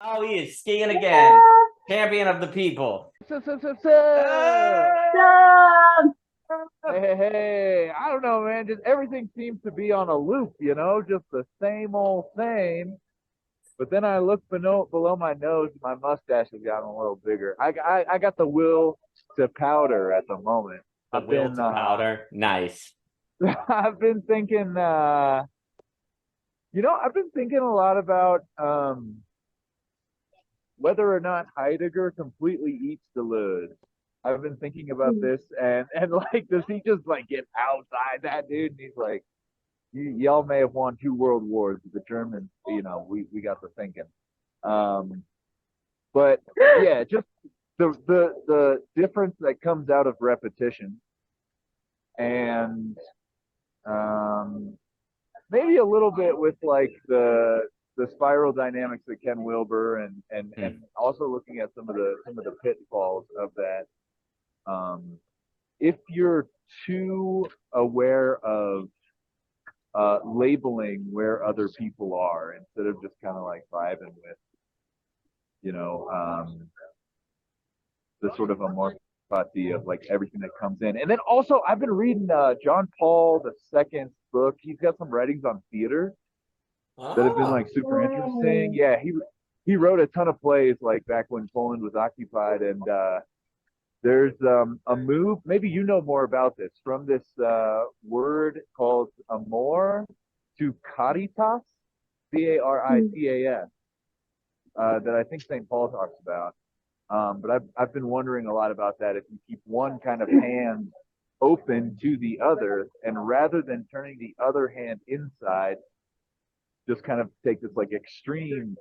Oh, he is skiing again. Champion of the people. Hey, I don't know, man. Just everything seems to be on a loop, just the same old same. But then I look below my nose, and my mustache has gotten a little bigger. I got the will to powder at the moment. The will to powder. Nice. I've been thinking, I've been thinking a lot about whether or not Heidegger completely eats the lid. I've been thinking about this, and like, does he just like get outside that dude? And he's like, y'all may have won 2 world wars. The Germans, we got to thinking. But yeah, just the difference that comes out of repetition, and maybe a little bit with like the spiral dynamics that Ken Wilber, and also looking at some of the pitfalls of that. If you're too aware of labeling where other people are instead of just kind of like vibing with, the sort of amorphity of like everything that comes in. And then also, I've been reading John Paul II's book. He's got some writings on theater that have been like super interesting. Yeah, he wrote a ton of plays like back when Poland was occupied, and there's a move, maybe you know more about this, from this word called amor to caritas, Caritas, that I think St. Paul talks about. But I've been wondering a lot about that. If you keep one kind of hand open to the other, and rather than turning the other hand inside, just kind of take this like extreme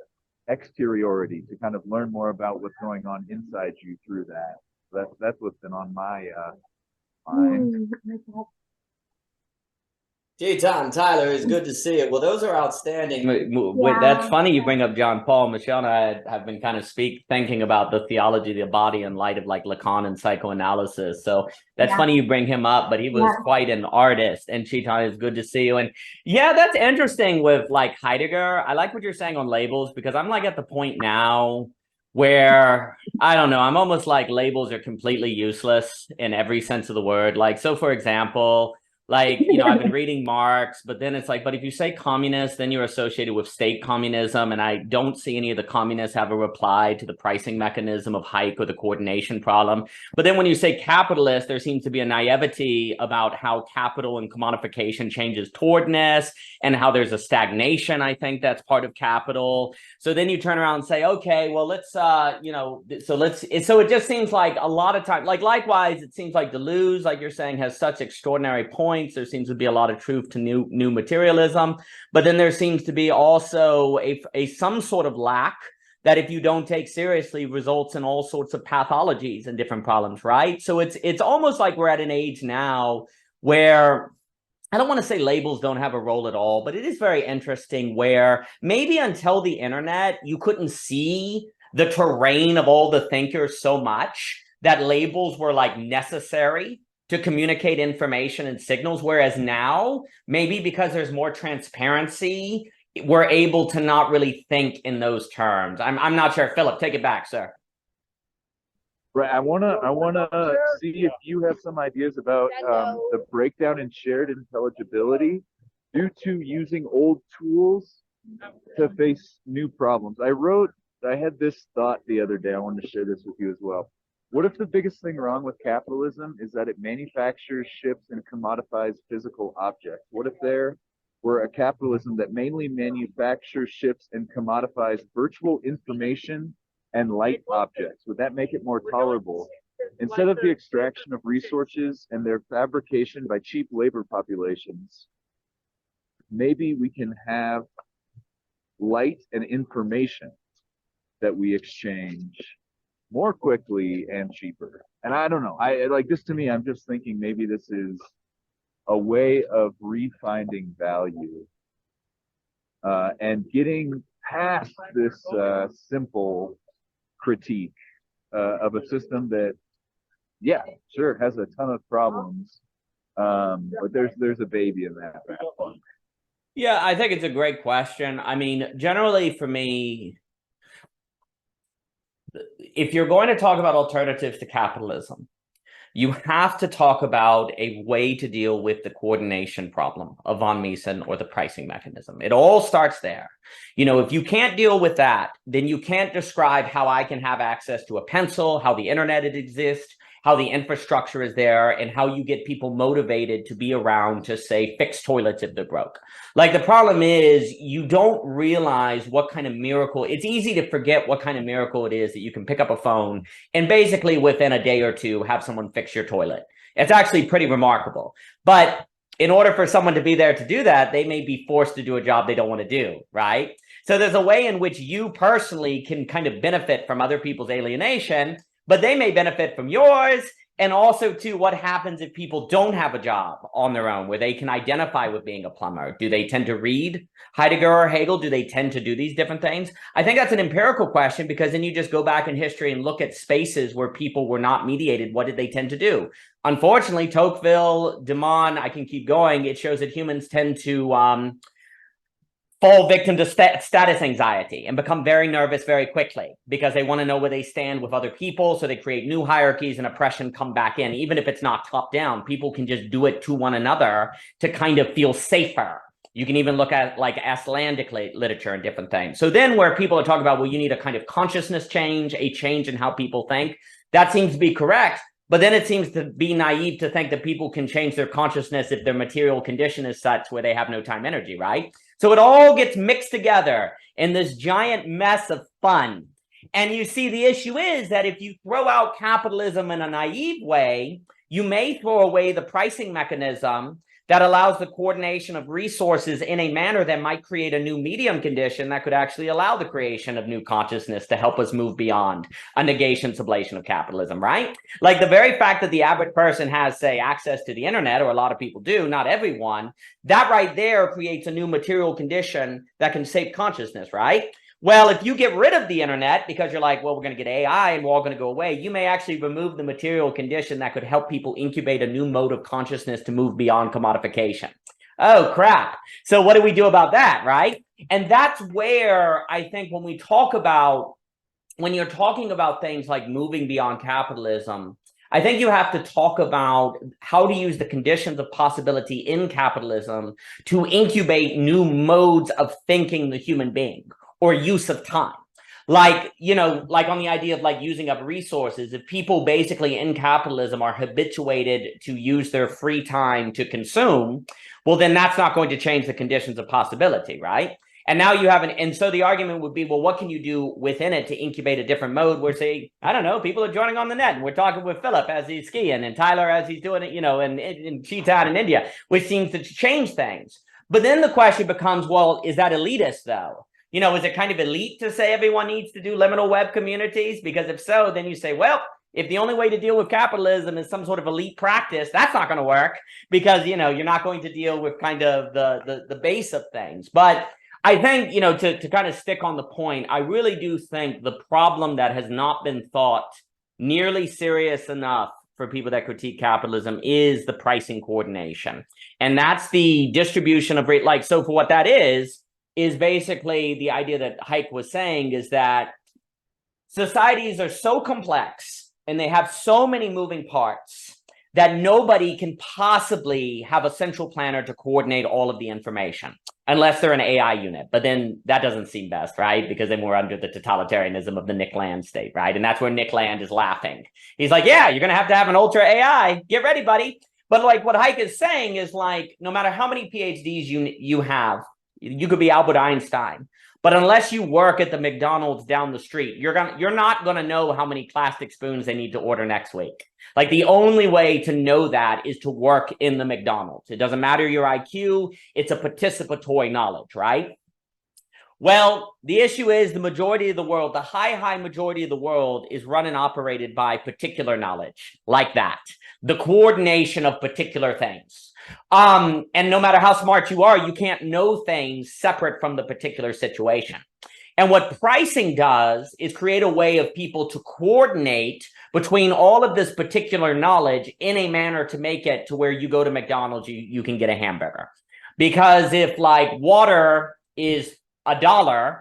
exteriority to kind of learn more about what's going on inside you through that. That's what's been on my mind. Gee, Tom, Tyler, it's good to see it. Well, those are outstanding. That's funny you bring up John Paul. Michelle and I have been kind of thinking about the theology of the body in light of like Lacan and psychoanalysis. So that's funny you bring him up, but he was quite an artist. And Chitan, it's good to see you. And yeah, that's interesting with like Heidegger. I like what you're saying on labels, because I'm like at the point now where, I don't know, I'm almost like labels are completely useless in every sense of the word. Like, so for example, like, I've been reading Marx, but then it's like, but if you say communist, then you're associated with state communism. And I don't see any of the communists have a reply to the pricing mechanism of Hayek or the coordination problem. But then when you say capitalist, there seems to be a naivety about how capital and commodification changes towardness, and how there's a stagnation, I think, that's part of capital. So then you turn around and say, okay, well, let's, so it just seems like a lot of time, like likewise, it seems like Deleuze, like you're saying, has such extraordinary points. There seems to be a lot of truth to new materialism, but then there seems to be also a some sort of lack that, if you don't take seriously, results in all sorts of pathologies and different problems, right? So it's almost like we're at an age now where, I don't want to say labels don't have a role at all, but it is very interesting where maybe until the internet, you couldn't see the terrain of all the thinkers so much that labels were like necessary to communicate information and signals. Whereas now, maybe because there's more transparency, we're able to not really think in those terms. I'm not sure. Philip, take it back, sir. Right. I wanna see if you have some ideas about the breakdown in shared intelligibility due to using old tools to face new problems. I had this thought the other day. I wanted to share this with you as well. What if the biggest thing wrong with capitalism is that it manufactures, ships, and commodifies physical objects? What if there were a capitalism that mainly manufactures, ships, and commodifies virtual information and light objects? Would that make it more tolerable? Instead of the extraction of resources and their fabrication by cheap labor populations, maybe we can have light and information that we exchange more quickly and cheaper. And I don't know. I like this. To me, I'm just thinking maybe this is a way of refinding value and getting past this simple critique of a system that, yeah, sure, has a ton of problems, but there's a baby in that background. Yeah, I think it's a great question. I mean, generally for me, if you're going to talk about alternatives to capitalism, you have to talk about a way to deal with the coordination problem of von Mises or the pricing mechanism. It all starts there. You know, if you can't deal with that, then you can't describe how I can have access to a pencil, how the internet exists, how the infrastructure is there, and how you get people motivated to be around to, say, fix toilets if they're broke. Like, the problem is you don't realize what kind of miracle. It's easy to forget what kind of miracle it is that you can pick up a phone and basically within a day or two have someone fix your toilet. It's actually pretty remarkable. But in order for someone to be there to do that, they may be forced to do a job they don't want to do, right? So there's a way in which you personally can kind of benefit from other people's alienation, but they may benefit from yours. And also, too, what happens if people don't have a job on their own where they can identify with being a plumber? Do they tend to read Heidegger or Hegel? Do they tend to do these different things? I think that's an empirical question, because then you just go back in history and look at spaces where people were not mediated. What did they tend to do? Unfortunately, Tocqueville, Demon, I can keep going. It shows that humans tend to fall victim to status anxiety and become very nervous very quickly because they want to know where they stand with other people. So they create new hierarchies and oppression come back in. Even if it's not top down, people can just do it to one another to kind of feel safer. You can even look at like Icelandic literature and different things. So then where people are talking about, well, you need a kind of consciousness change, a change in how people think, that seems to be correct. But then it seems to be naive to think that people can change their consciousness if their material condition is such where they have no time energy, right? So it all gets mixed together in this giant mess of fun. And you see, the issue is that if you throw out capitalism in a naive way, you may throw away the pricing mechanism that allows the coordination of resources in a manner that might create a new medium condition that could actually allow the creation of new consciousness to help us move beyond a negation sublation of capitalism, right? Like the very fact that the average person has, say, access to the internet, or a lot of people do, not everyone, that right there creates a new material condition that can shape consciousness, right? Well, if you get rid of the internet because you're like, well, we're going to get AI and we're all going to go away, you may actually remove the material condition that could help people incubate a new mode of consciousness to move beyond commodification. Oh, crap. So what do we do about that, right? And that's where I think when you're talking about things like moving beyond capitalism, I think you have to talk about how to use the conditions of possibility in capitalism to incubate new modes of thinking the human being, or use of time. Like, you know, like on the idea of like using up resources, if people basically in capitalism are habituated to use their free time to consume, well, then that's not going to change the conditions of possibility, right? And now you have and so the argument would be, well, what can you do within it to incubate a different mode where, say, I don't know, people are joining on the net and we're talking with Phillip as he's skiing and Tyler as he's doing it, you know, in Cheetah in India, which seems to change things. But then the question becomes, well, is that elitist though? You know, is it kind of elite to say everyone needs to do liminal web communities? Because if so, then you say, well, if the only way to deal with capitalism is some sort of elite practice, that's not going to work, because, you know, you're not going to deal with kind of the base of things. But I think, you know, to kind of stick on the point, I really do think the problem that has not been thought nearly serious enough for people that critique capitalism is the pricing coordination. And that's the distribution of rate. Like, so for what that is basically the idea that Hayek was saying is that societies are so complex and they have so many moving parts that nobody can possibly have a central planner to coordinate all of the information unless they're an AI unit. But then that doesn't seem best, right? Because then we're under the totalitarianism of the Nick Land state, right? And that's where Nick Land is laughing. He's like, yeah, you're going to have an ultra AI. Get ready, buddy. But like what Hayek is saying is like, no matter how many PhDs you have, you could be Albert Einstein, but unless you work at the McDonald's down the street, you're not going to know how many plastic spoons they need to order next week. Like, the only way to know that is to work in the McDonald's. It doesn't matter your IQ. It's a participatory knowledge, right? Well, the issue is the majority of the world, the high majority of the world is run and operated by particular knowledge like that, the coordination of particular things. And no matter how smart you are, you can't know things separate from the particular situation. And what pricing does is create a way of people to coordinate between all of this particular knowledge in a manner to make it to where you go to McDonald's, you can get a hamburger. Because if like water is $1,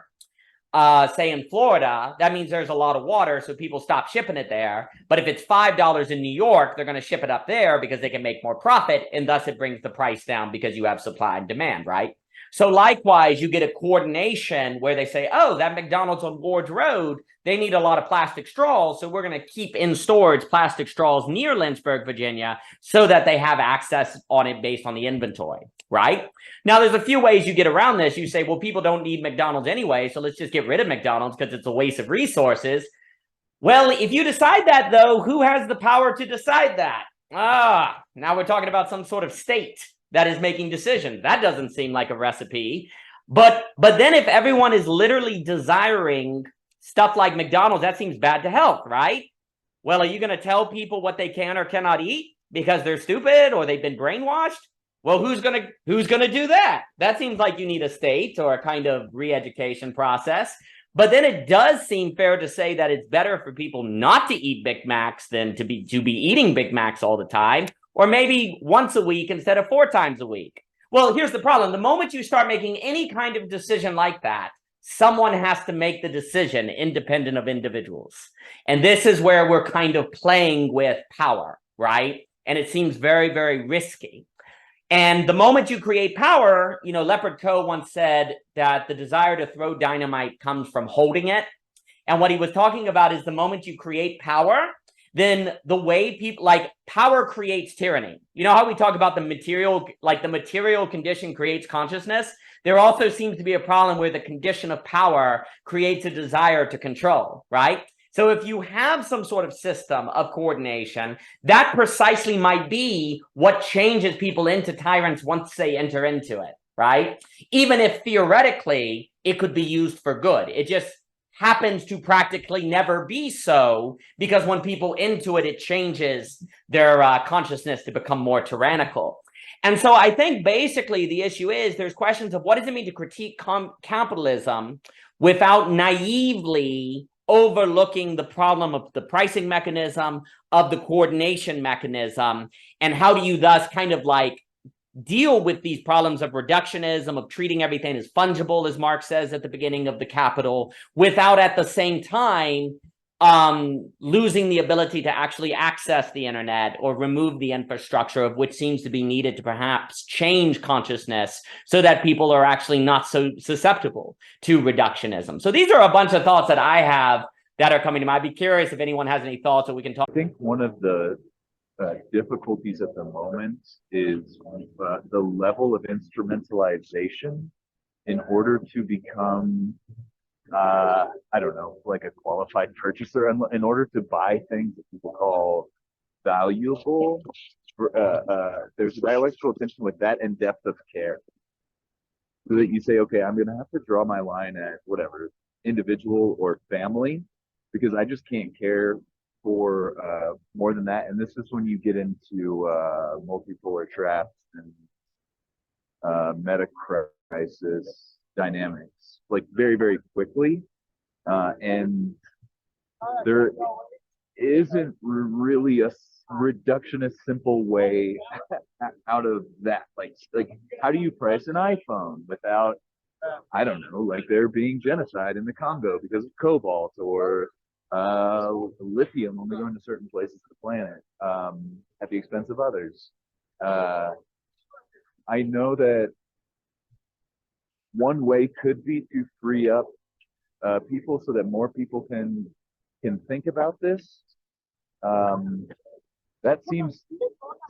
say in Florida, that means there's a lot of water, so people stop shipping it there. But if it's $5 in New York, they're going to ship it up there because they can make more profit, and thus it brings the price down because you have supply and demand, right? So likewise, you get a coordination where they say, oh, that McDonald's on Ward's Road, they need a lot of plastic straws, so we're going to keep in storage plastic straws near Lynchburg, Virginia, so that they have access on it based on the inventory, right? Now, there's a few ways you get around this. You say, well, people don't need McDonald's anyway, so let's just get rid of McDonald's because it's a waste of resources. Well, if you decide that, though, who has the power to decide that? Now we're talking about some sort of state that is making decisions. That doesn't seem like a recipe. But then if everyone is literally desiring stuff like McDonald's, that seems bad to health, right? Well, are you going to tell people what they can or cannot eat because they're stupid or they've been brainwashed? Well, who's gonna do that? That seems like you need a state or a kind of re-education process. But then it does seem fair to say that it's better for people not to eat Big Macs than to be eating Big Macs all the time, or maybe once a week instead of 4 times a week. Well, here's the problem. The moment you start making any kind of decision like that, someone has to make the decision independent of individuals. And this is where we're kind of playing with power, right? And it seems very, very risky. And the moment you create power, you know, Leopard Coe once said that the desire to throw dynamite comes from holding it. And what he was talking about is the moment you create power, then the way people, like, power creates tyranny. You know how we talk about the material, like the material condition creates consciousness? There also seems to be a problem where the condition of power creates a desire to control, right? So if you have some sort of system of coordination, that precisely might be what changes people into tyrants once they enter into it, right? Even if theoretically it could be used for good. It just happens to practically never be so, because when people into it, it changes their consciousness to become more tyrannical. And so I think basically the issue is there's questions of what does it mean to critique capitalism without naively overlooking the problem of the pricing mechanism, of the coordination mechanism, and how do you thus kind of like deal with these problems of reductionism, of treating everything as fungible, as Marx says at the beginning of The Capital, without at the same time losing the ability to actually access the internet or remove the infrastructure of which seems to be needed to perhaps change consciousness so that people are actually not so susceptible to reductionism. So these are a bunch of thoughts that I have that are coming to mind. I'd be curious if anyone has any thoughts that we can talk. I think one of the difficulties at the moment is the level of instrumentalization in order to become I don't know, like a qualified purchaser, in order to buy things that people call valuable. There's a dialectical tension with that and depth of care. So that you say, okay, I'm going to have to draw my line at whatever, individual or family, because I just can't care for more than that. And this is when you get into multipolar traps and meta crisis dynamics, like very, very quickly. And there isn't really a reductionist simple way out of that. Like how do you price an iPhone without, I don't know, like there being genocide in the Congo because of cobalt or lithium only going to certain places of the planet at the expense of others. I know that one way could be to free up people so that more people can think about this. That seems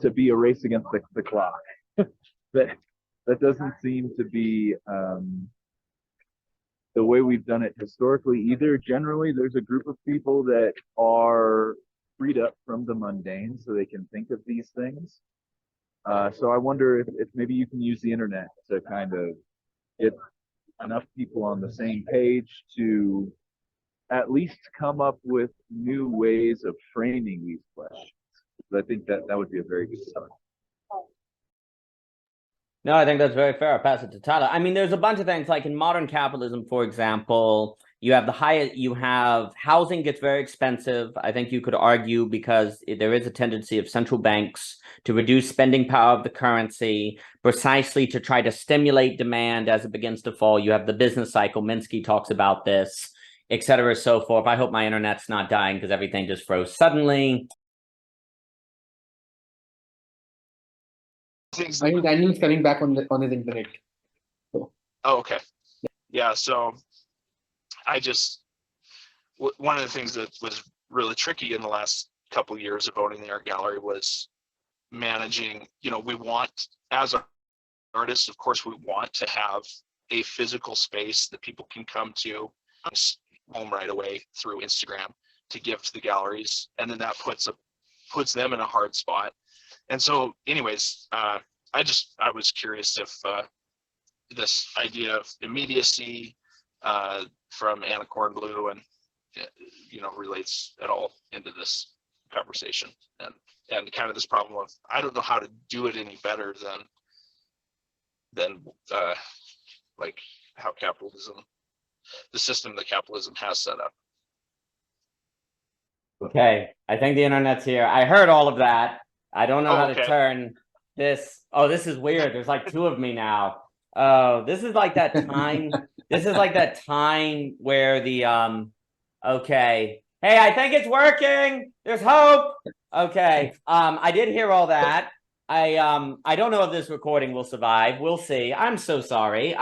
to be a race against the clock. that doesn't seem to be the way we've done it historically either. Generally, there's a group of people that are freed up from the mundane so they can think of these things. So I wonder if maybe you can use the internet to kind of get enough people on the same page to at least come up with new ways of framing these questions. I think that would be a very good start. No, I think that's very fair. I'll pass it to Tyler. I mean, there's a bunch of things like in modern capitalism, for example, You have the highest, you have housing gets very expensive. I think you could argue because there is a tendency of central banks to reduce spending power of the currency precisely to try to stimulate demand as it begins to fall. You have the business cycle. Minsky talks about this, et cetera, so forth. I hope my internet's not dying because everything just froze suddenly. I think Daniel's coming back on his internet. So. Oh, okay. Yeah. So one of the things that was really tricky in the last couple of years of owning the art gallery was managing, we want, as artists, of course, we want to have a physical space that people can come to home right away through Instagram to give to the galleries. And then that puts them in a hard spot. And so anyways, I was curious if this idea of immediacy from Anna Kornblue and relates at all into this conversation and kind of this problem of I don't know how to do it any better than like how the system that capitalism has set up. Okay, I think the internet's here. I heard all of that. I don't know how to turn this. Oh, this is weird. There's like two of me now. Oh, this is like that time. This is like that time where the okay. Hey, I think it's working. There's hope. Okay. I did hear all that. I don't know if this recording will survive. We'll see. I'm so sorry.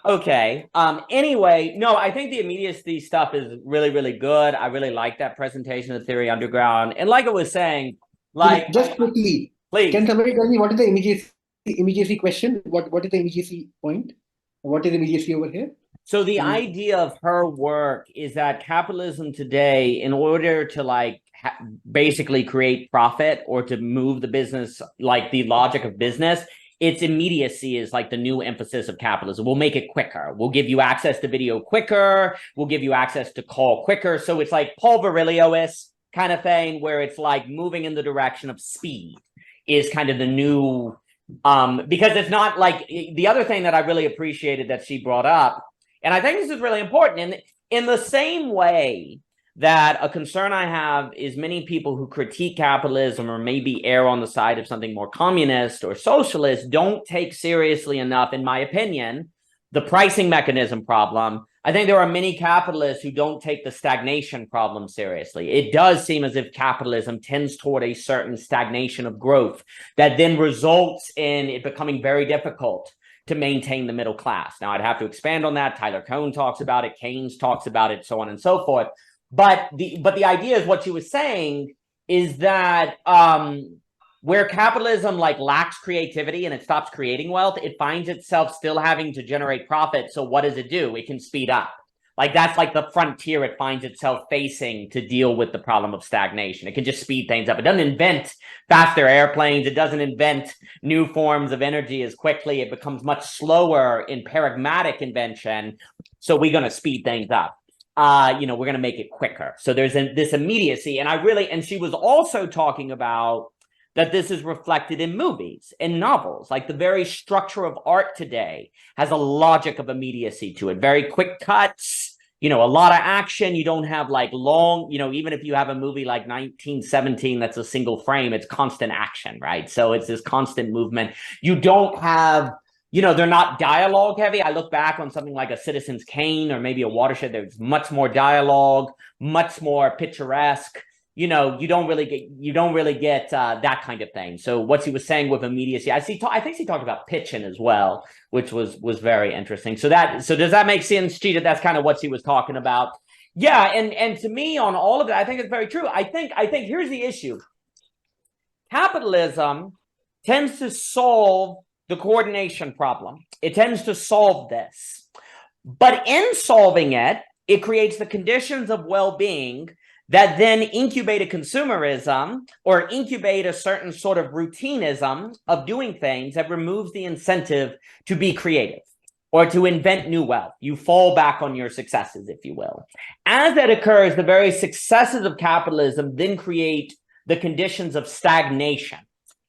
Okay. Anyway, no, I think the immediacy stuff is really, really good. I really like that presentation of Theory Underground. And like I was saying, like just quickly, please. Can somebody tell me what is the immediacy question? What is the immediacy point? What is immediacy over here? So the idea of her work is that capitalism today, in order to basically create profit or to move the business, like the logic of business, its immediacy is like the new emphasis of capitalism. We'll make it quicker. We'll give you access to video quicker. We'll give you access to call quicker. So it's like Paul Virilio-ish kind of thing, where it's like moving in the direction of speed is kind of the new, because it's not like the other thing that I really appreciated that she brought up. And I think this is really important. And in the same way that a concern I have is many people who critique capitalism or maybe err on the side of something more communist or socialist don't take seriously enough, in my opinion, the pricing mechanism problem. I think there are many capitalists who don't take the stagnation problem seriously. It does seem as if capitalism tends toward a certain stagnation of growth that then results in it becoming very difficult to maintain the middle class. Now, I'd have to expand on that. Tyler Cohn talks about it. Keynes talks about it, so on and so forth. But the idea is what she was saying is that where capitalism lacks creativity and it stops creating wealth, it finds itself still having to generate profit. So what does it do? It can speed up. That's like the frontier it finds itself facing to deal with the problem of stagnation. It can just speed things up. It doesn't invent faster airplanes. It doesn't invent new forms of energy as quickly. It becomes much slower in paradigmatic invention. So we're going to speed things up. We're going to make it quicker. So there's this immediacy. And she was also talking about that this is reflected in movies and novels. Like the very structure of art today has a logic of immediacy to it. Very quick cuts, a lot of action. You don't have long, even if you have a movie like 1917, that's a single frame, it's constant action, right? So it's this constant movement. You don't have, they're not dialogue heavy. I look back on something like a Citizen's Kane or maybe a Watershed. There's much more dialogue, much more picturesque. You don't really get that kind of thing. So what she was saying with immediacy, I think she talked about pitching as well, which was very interesting. So does that make sense, Cheetah? That's kind of what she was talking about. Yeah, and to me on all of that, I think it's very true. I think here's the issue. Capitalism tends to solve the coordination problem. It tends to solve this. But in solving it, it creates the conditions of well-being that then incubate a consumerism or incubate a certain sort of routineism of doing things that removes the incentive to be creative or to invent new wealth. You fall back on your successes, if you will. As that occurs, the very successes of capitalism then create the conditions of stagnation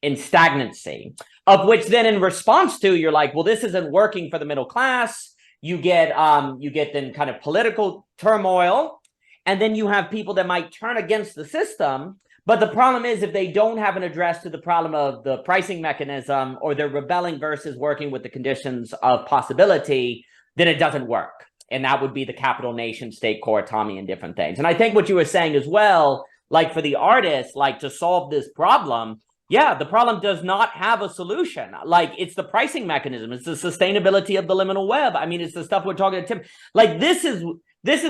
and stagnancy, of which then in response to, you're like, well, this isn't working for the middle class. you get then kind of political turmoil, and then you have people that might turn against the system. But the problem is, if they don't have an address to the problem of the pricing mechanism, or they're rebelling versus working with the conditions of possibility, then it doesn't work. And that would be the capital nation state core autonomy and different things. And I think what you were saying as well, like for the artists, like to solve this problem, yeah, the problem does not have a solution. Like it's the pricing mechanism. It's the sustainability of the liminal web. I mean, it's the stuff we're talking to Tim. Like this is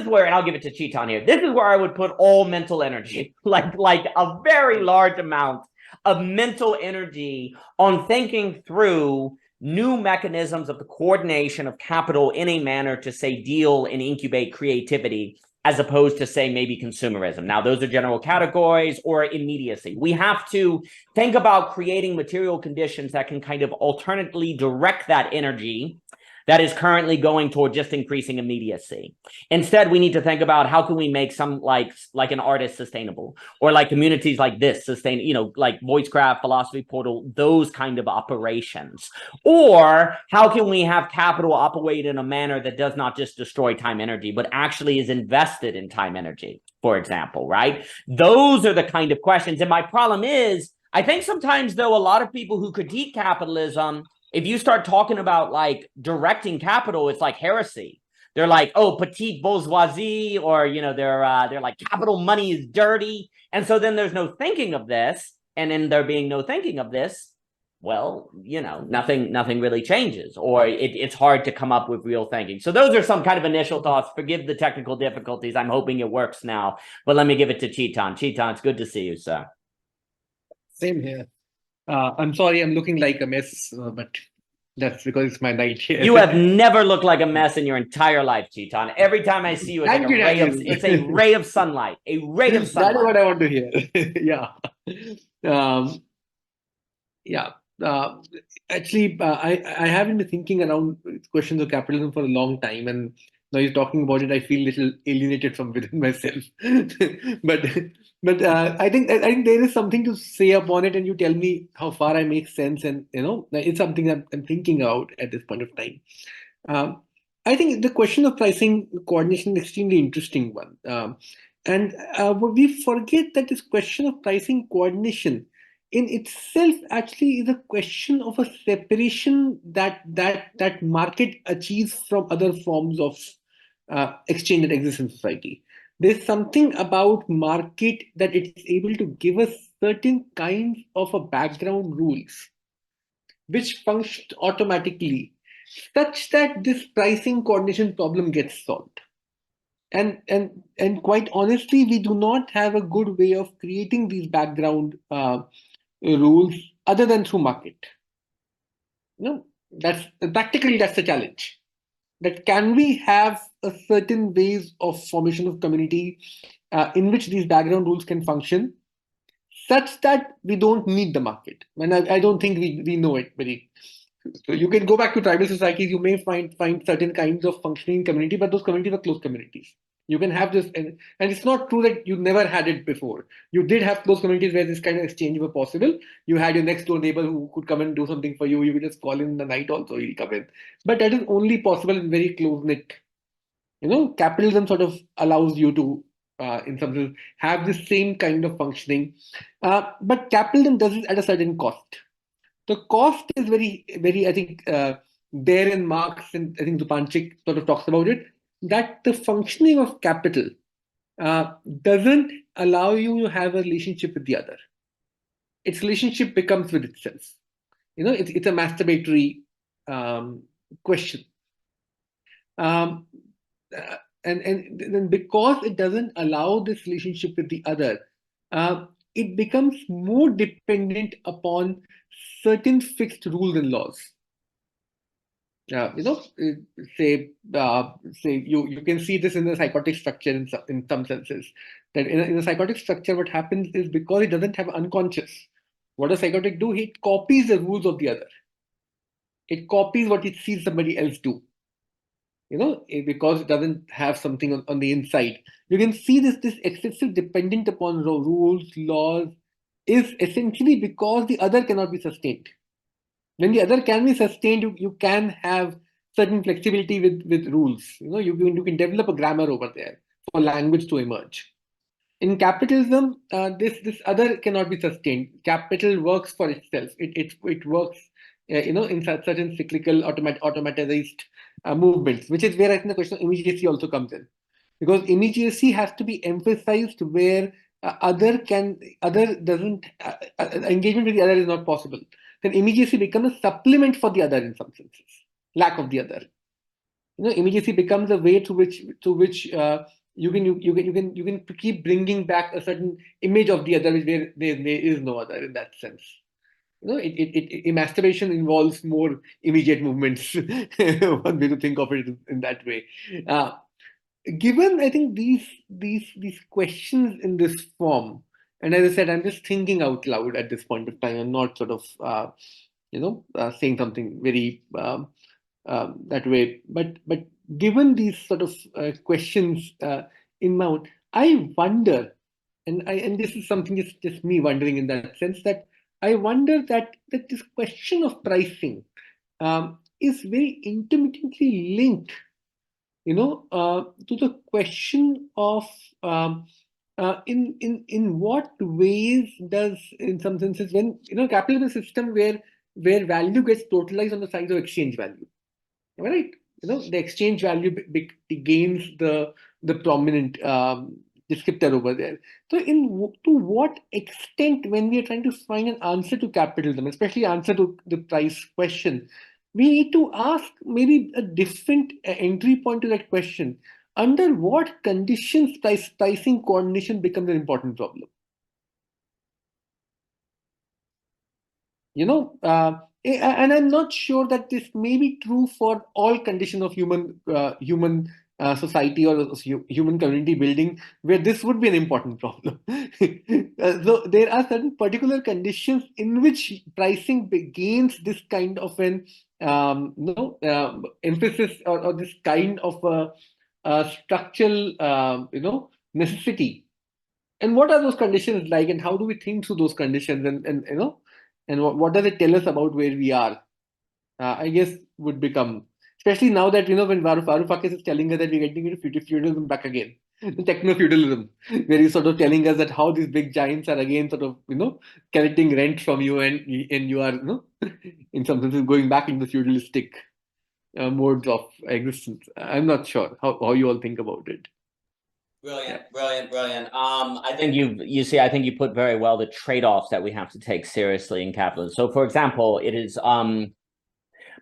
where, and I'll give it to Chetan here. This is where I would put all mental energy, like a very large amount of mental energy on thinking through new mechanisms of the coordination of capital in a manner to, say, deal and incubate creativity, as opposed to, say, maybe consumerism. Now, those are general categories, or immediacy. We have to think about creating material conditions that can kind of alternately direct that energy that is currently going toward just increasing immediacy. Instead, we need to think about how can we make some like an artist sustainable, or like communities like this sustain, like Voicecraft, Philosophy Portal, those kind of operations. Or how can we have capital operate in a manner that does not just destroy time energy, but actually is invested in time energy, for example, right? Those are the kind of questions. And my problem is, I think sometimes, though, a lot of people who critique capitalism, if you start talking about like directing capital, it's like heresy. They're like, oh, petite bourgeoisie, or they're like, capital money is dirty. And so then there's no thinking of this. And in there being no thinking of this, well, nothing really changes, or it's hard to come up with real thinking. So those are some kind of initial thoughts. Forgive the technical difficulties. I'm hoping it works now. But let me give it to Chetan. Chetan, it's good to see you, sir. Same here. I'm sorry, I'm looking like a mess, but that's because it's my night here. You have never looked like a mess in your entire life, Chetan. Every time I see you, it's it's a ray of sunlight. A ray of sunlight. That's what I want to hear. Yeah. Actually, I haven't been thinking around questions of capitalism for a long time, and now you're talking about it, I feel a little alienated from within myself. But I think there is something to say upon it, and you tell me how far I make sense, and it's something that I'm thinking out at this point of time. I think the question of pricing coordination is an extremely interesting one, and we forget that this question of pricing coordination in itself actually is a question of a separation that market achieves from other forms of exchange that exists in society. There's something about market that it's able to give us certain kinds of a background rules which function automatically, such that this pricing coordination problem gets solved. And quite honestly, we do not have a good way of creating these background rules other than through market. That's practically, that's the challenge. That can we have a certain ways of formation of community in which these background rules can function, such that we don't need the market. And I don't think we know it very. So you can go back to tribal societies, you may find certain kinds of functioning community, but those communities are closed communities. You can have this, and it's not true that you never had it before. You did have close communities where this kind of exchange were possible. You had your next door neighbor who could come and do something for you. You could just call in the night also, he'll come in. But that is only possible in very close-knit. Capitalism sort of allows you to, in some sense, have the same kind of functioning. But capitalism does it at a certain cost. The cost is very, very, I think, there in Marx, and I think Zupančič sort of talks about it, that the functioning of capital doesn't allow you to have a relationship with the other. Its relationship becomes with itself. It's a masturbatory question. And because it doesn't allow this relationship with the other, it becomes more dependent upon certain fixed rules and laws. Say you can see this in the psychotic structure in some senses. That in a psychotic structure, what happens is, because it doesn't have unconscious, what does psychotic do? It copies the rules of the other. It copies what it sees somebody else do. Because it doesn't have something on the inside. You can see this excessive dependent upon rules, laws, is essentially because the other cannot be sustained. When the other can be sustained, you can have certain flexibility with rules. You can develop a grammar over there for language to emerge. In capitalism, this other cannot be sustained. Capital works for itself. It works, in certain cyclical automatized movements, which is where I think the question of immediacy also comes in, because immediacy has to be emphasized where engagement with the other is not possible. Then immediacy becomes a supplement for the other in some senses. Lack of the other. Immediacy becomes a way to which you can keep bringing back a certain image of the other, where there is no other in that sense. Masturbation involves more immediate movements. One way to think of it in that way. Given, I think, these questions in this form, and as I said, I'm just thinking out loud at this point of time. I'm not sort of saying something very that way. But given these sort of questions in mind, I wonder, and this is something just me wondering in that sense, that I wonder that this question of pricing is very intermittently linked, to the question of in what ways does, in some senses, when capitalism is a system where value gets totalized on the side of exchange value, right? The exchange value gains the prominent descriptor over there. So, to what extent, when we are trying to find an answer to capitalism, especially answer to the price question, we need to ask maybe a different entry point to that question. Under what conditions pricing coordination becomes an important problem? And I'm not sure that this may be true for all conditions of human society or human community building, where this would be an important problem. So there are certain particular conditions in which pricing gains this kind of an emphasis, or this kind of a structural necessity. And what are those conditions like, and how do we think through those conditions, and what does it tell us about where we are? I guess would become, especially now that when Varoufakis is telling us that we're getting into feudalism back again, techno-feudalism, where he's sort of telling us that how these big giants are again sort of collecting rent from you, and you are in some senses going back into feudalistic modes of existence. I'm not sure how you all think about it. Brilliant. I think I think you put very well the trade-offs that we have to take seriously in capitalism. So, for example, it is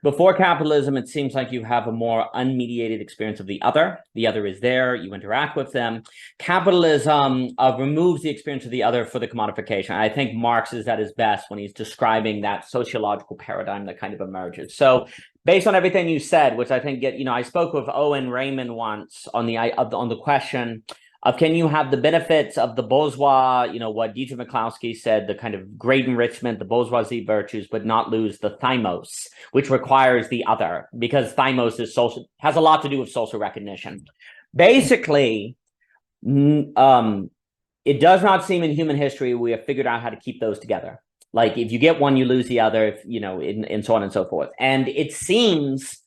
before capitalism, it seems like you have a more unmediated experience of the other. The other is there, you interact with them. Capitalism removes the experience of the other for the commodification. I think Marx is at his best when he's describing that sociological paradigm that kind of emerges. So, based on everything you said, which I think I spoke with Owen Raymond once on the question of, can you have the benefits of the bourgeois, what Dietrich McCloskey said, the kind of great enrichment, the bourgeoisie virtues, but not lose the thymos, which requires the other, because thymos is has a lot to do with social recognition. Basically, it does not seem in human history we have figured out how to keep those together. Like, if you get one, you lose the other, and so on and so forth. And it seems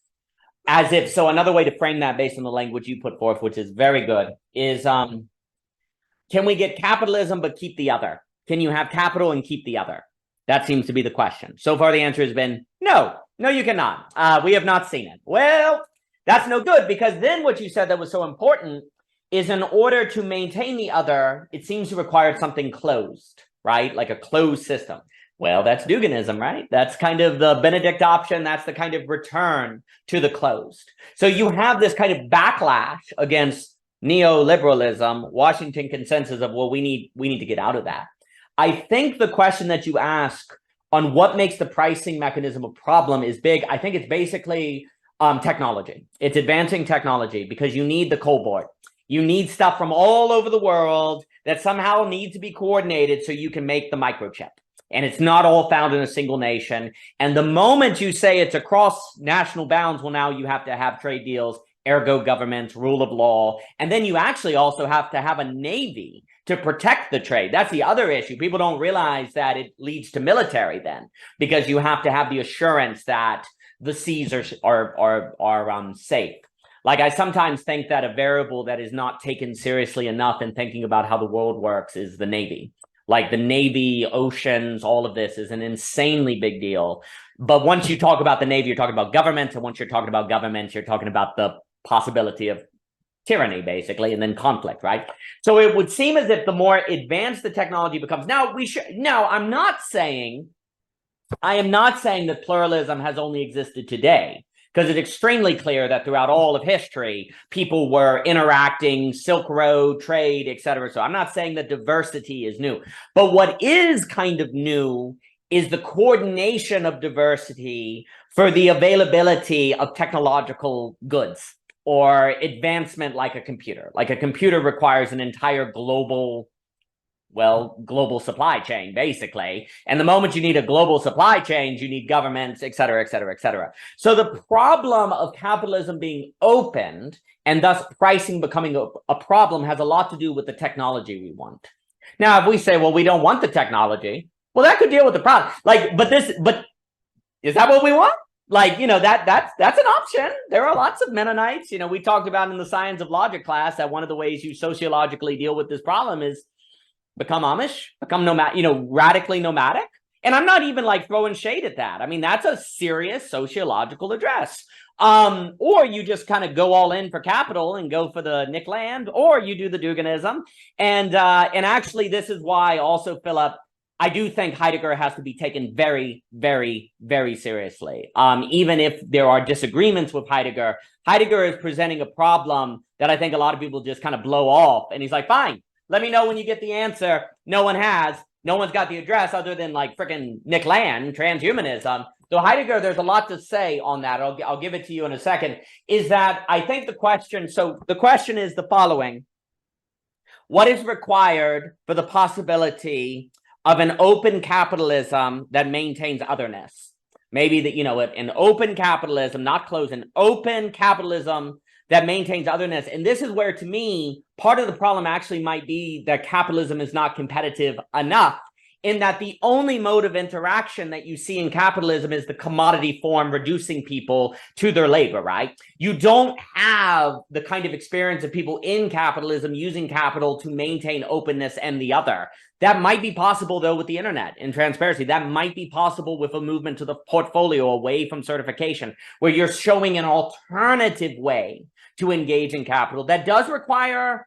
as if, so another way to frame that based on the language you put forth, which is very good, is can we get capitalism but keep the other? Can you have capital and keep the other? That seems to be the question. So far, the answer has been no, you cannot. We have not seen it. Well, that's no good, because then what you said that was so important is, in order to maintain the other, it seems to require something closed, right? Like a closed system. Well, that's Duginism, right? That's kind of the Benedict option. That's the kind of return to the closed. So you have this kind of backlash against neoliberalism, Washington consensus of, well, we need to get out of that. I think the question that you ask on what makes the pricing mechanism a problem is big. I think it's basically technology. It's advancing technology, because you need the cobalt. You need stuff from all over the world that somehow needs to be coordinated so you can make the microchip. And it's not all found in a single nation. And the moment you say it's across national bounds, well, now you have to have trade deals, ergo governments, rule of law. And then you actually also have to have a navy to protect the trade. That's the other issue. People don't realize that it leads to military then, because you have to have the assurance that the seas are safe. Like, I sometimes think that a variable that is not taken seriously enough in thinking about how the world works is the Navy. Like, the Navy, oceans, all of this is an insanely big deal. But once you talk about the Navy, you're talking about government. And once you're talking about government, you're talking about the possibility of tyranny, basically, and then conflict, right? So it would seem as if the more advanced the technology becomes. Now, I am not saying that pluralism has only existed today, because it's extremely clear that throughout all of history, people were interacting, Silk Road, trade, etc. So I'm not saying that diversity is new. But what is kind of new is the coordination of diversity for the availability of technological goods or advancement like a computer. Like, a computer requires an entire global supply chain, basically. And the moment you need a global supply chain, you need governments, et cetera, et cetera, et cetera. So the problem of capitalism being opened and thus pricing becoming a problem has a lot to do with the technology we want. Now, if we say, well, we don't want the technology, well, that could deal with the problem. Like, but is that what we want? Like, that's an option. There are lots of Mennonites. We talked about in the Science of Logic class that one of the ways you sociologically deal with this problem is become Amish, become nomadic, radically nomadic. And I'm not even like throwing shade at that. I mean, that's a serious sociological address. Or you just kind of go all in for capital and go for the Nick Land, or you do the Duginism. And actually, this is why also, Philip, I do think Heidegger has to be taken very, very, very seriously. Even if there are disagreements with Heidegger, Heidegger is presenting a problem that I think a lot of people just kind of blow off. And he's like, fine, let me know when you get the answer. No one's got the address other than like freaking Nick Land, transhumanism. So Heidegger, there's a lot to say on that. I'll give it to you in a second. Is that I think the question is the following. What is required for the possibility of an open capitalism that maintains otherness? Maybe that, an open capitalism, not closed, an open capitalism that maintains otherness. And this is where, to me, part of the problem actually might be that capitalism is not competitive enough, in that the only mode of interaction that you see in capitalism is the commodity form reducing people to their labor, right? You don't have the kind of experience of people in capitalism using capital to maintain openness and the other. That might be possible, though, with the internet and transparency. That might be possible with a movement to the portfolio away from certification, where you're showing an alternative way to engage in capital that does require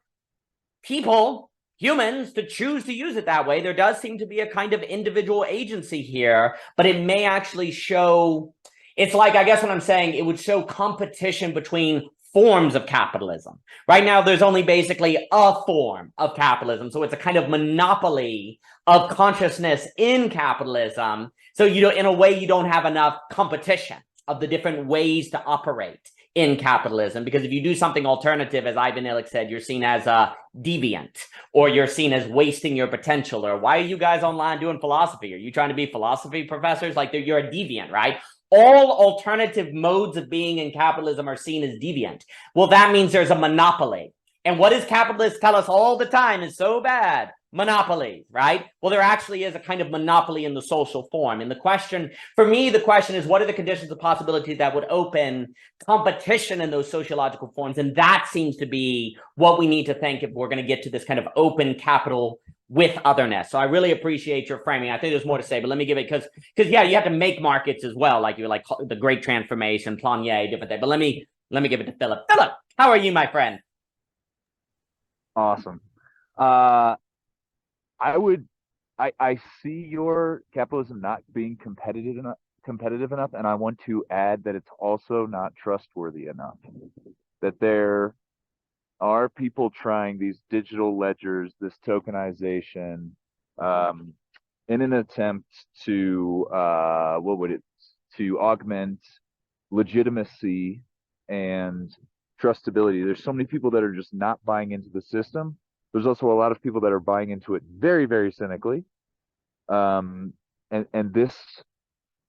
people, humans, to choose to use it that way. There does seem to be a kind of individual agency here, but it may actually show, it's like, I guess what I'm saying, it would show competition between forms of capitalism. Right now, there's only basically a form of capitalism. So it's a kind of monopoly of consciousness in capitalism. So in a way, you don't have enough competition of the different ways to operate in capitalism, because if you do something alternative, as Ivan Illich said, you're seen as a deviant, or you're seen as wasting your potential, or why are you guys online doing philosophy? Are you trying to be philosophy professors? Like, you're a deviant, right? All alternative modes of being in capitalism are seen as deviant. Well, that means there's a monopoly. And what does capitalists tell us all the time is so bad? Monopoly, right? Well, there actually is a kind of monopoly in the social form. And for me, the question is, what are the conditions of possibility that would open competition in those sociological forms? And that seems to be what we need to think if we're going to get to this kind of open capital with otherness. So I really appreciate your framing. I think there's more to say, but let me give it, because yeah, you have to make markets as well, like you're like the Great Transformation, Planier, different things. But let me give it to Philip. Philip, how are you, my friend? Awesome. I see your capitalism not being competitive enough, and I want to add that it's also not trustworthy enough. That there are people trying these digital ledgers, this tokenization, in an attempt to to augment legitimacy and trustability. There's so many people that are just not buying into the system. There's also a lot of people that are buying into it very, very cynically. And this,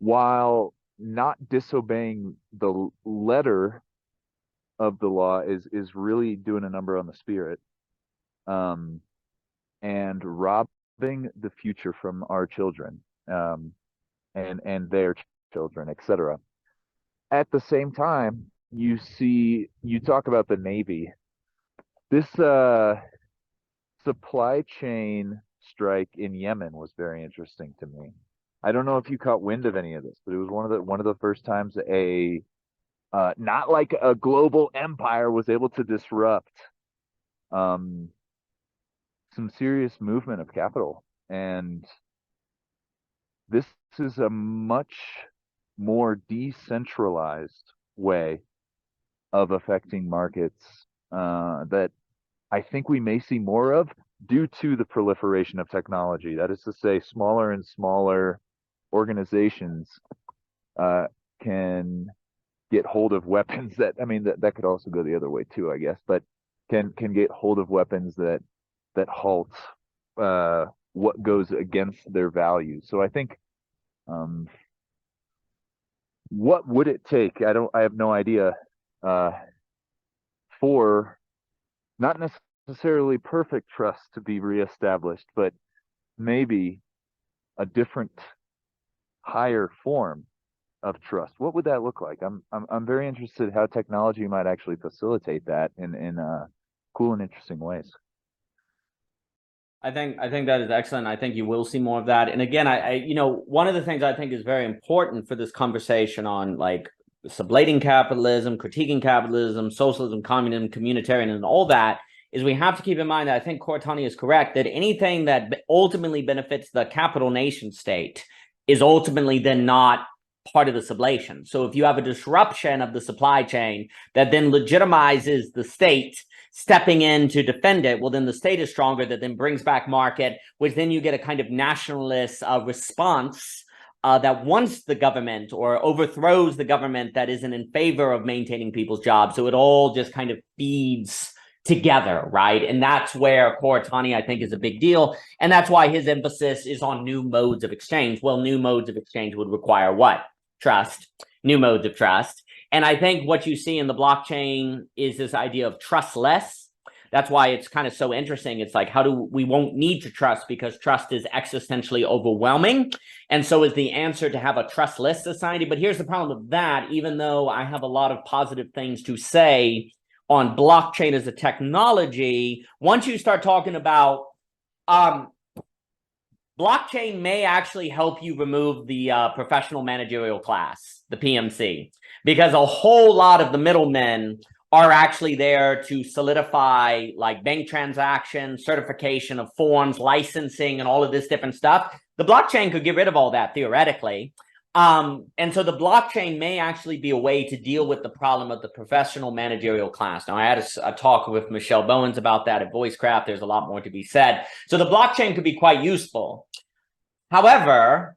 while not disobeying the letter of the law, is really doing a number on the spirit, and robbing the future from our children, and their children, etc. at the same time, you talk about the Navy. This supply chain strike in Yemen was very interesting to me. I don't know if you caught wind of any of this, but it was one of the first times not like a global empire was able to disrupt some serious movement of capital. And this is a much more decentralized way of affecting markets that I think we may see more of due to the proliferation of technology. That is to say, smaller and smaller organizations can get hold of weapons that, I mean, that could also go the other way too, I guess, but can get hold of weapons that halt what goes against their values. So I think, what would it take? I have no idea, for not necessarily perfect trust to be reestablished, but maybe a different, higher form of trust. What would that look like? I'm very interested how technology might actually facilitate that in cool and interesting ways. I think that is excellent. I think you will see more of that. And again, I one of the things I think is very important for this conversation on like sublating capitalism, critiquing capitalism, socialism, communism, communitarian, and all that is we have to keep in mind that I think Courtani is correct that anything that ultimately benefits the capital nation state is ultimately then not part of the sublation. So if you have a disruption of the supply chain that then legitimizes the state stepping in to defend it, well, then the state is stronger, that then brings back market, which then you get a kind of nationalist response that wants the government or overthrows the government that isn't in favor of maintaining people's jobs. So it all just kind of feeds together, right? And that's where Courtani, I think, is a big deal. And that's why his emphasis is on new modes of exchange. Well, new modes of exchange would require what? Trust, new modes of trust. And I think what you see in the blockchain is this idea of trustless. That's why it's kind of so interesting. It's like, we won't need to trust because trust is existentially overwhelming. And so is the answer to have a trustless society. But here's the problem with that, even though I have a lot of positive things to say on blockchain as a technology, once you start talking about blockchain may actually help you remove the professional managerial class, the PMC, because a whole lot of the middlemen are actually there to solidify like bank transactions, certification of forms, licensing, and all of this different stuff. The blockchain could get rid of all that theoretically. And so the blockchain may actually be a way to deal with the problem of the professional managerial class. Now, I had a talk with Michelle Bowens about that at VoiceCraft. There's a lot more to be said. So the blockchain could be quite useful. However,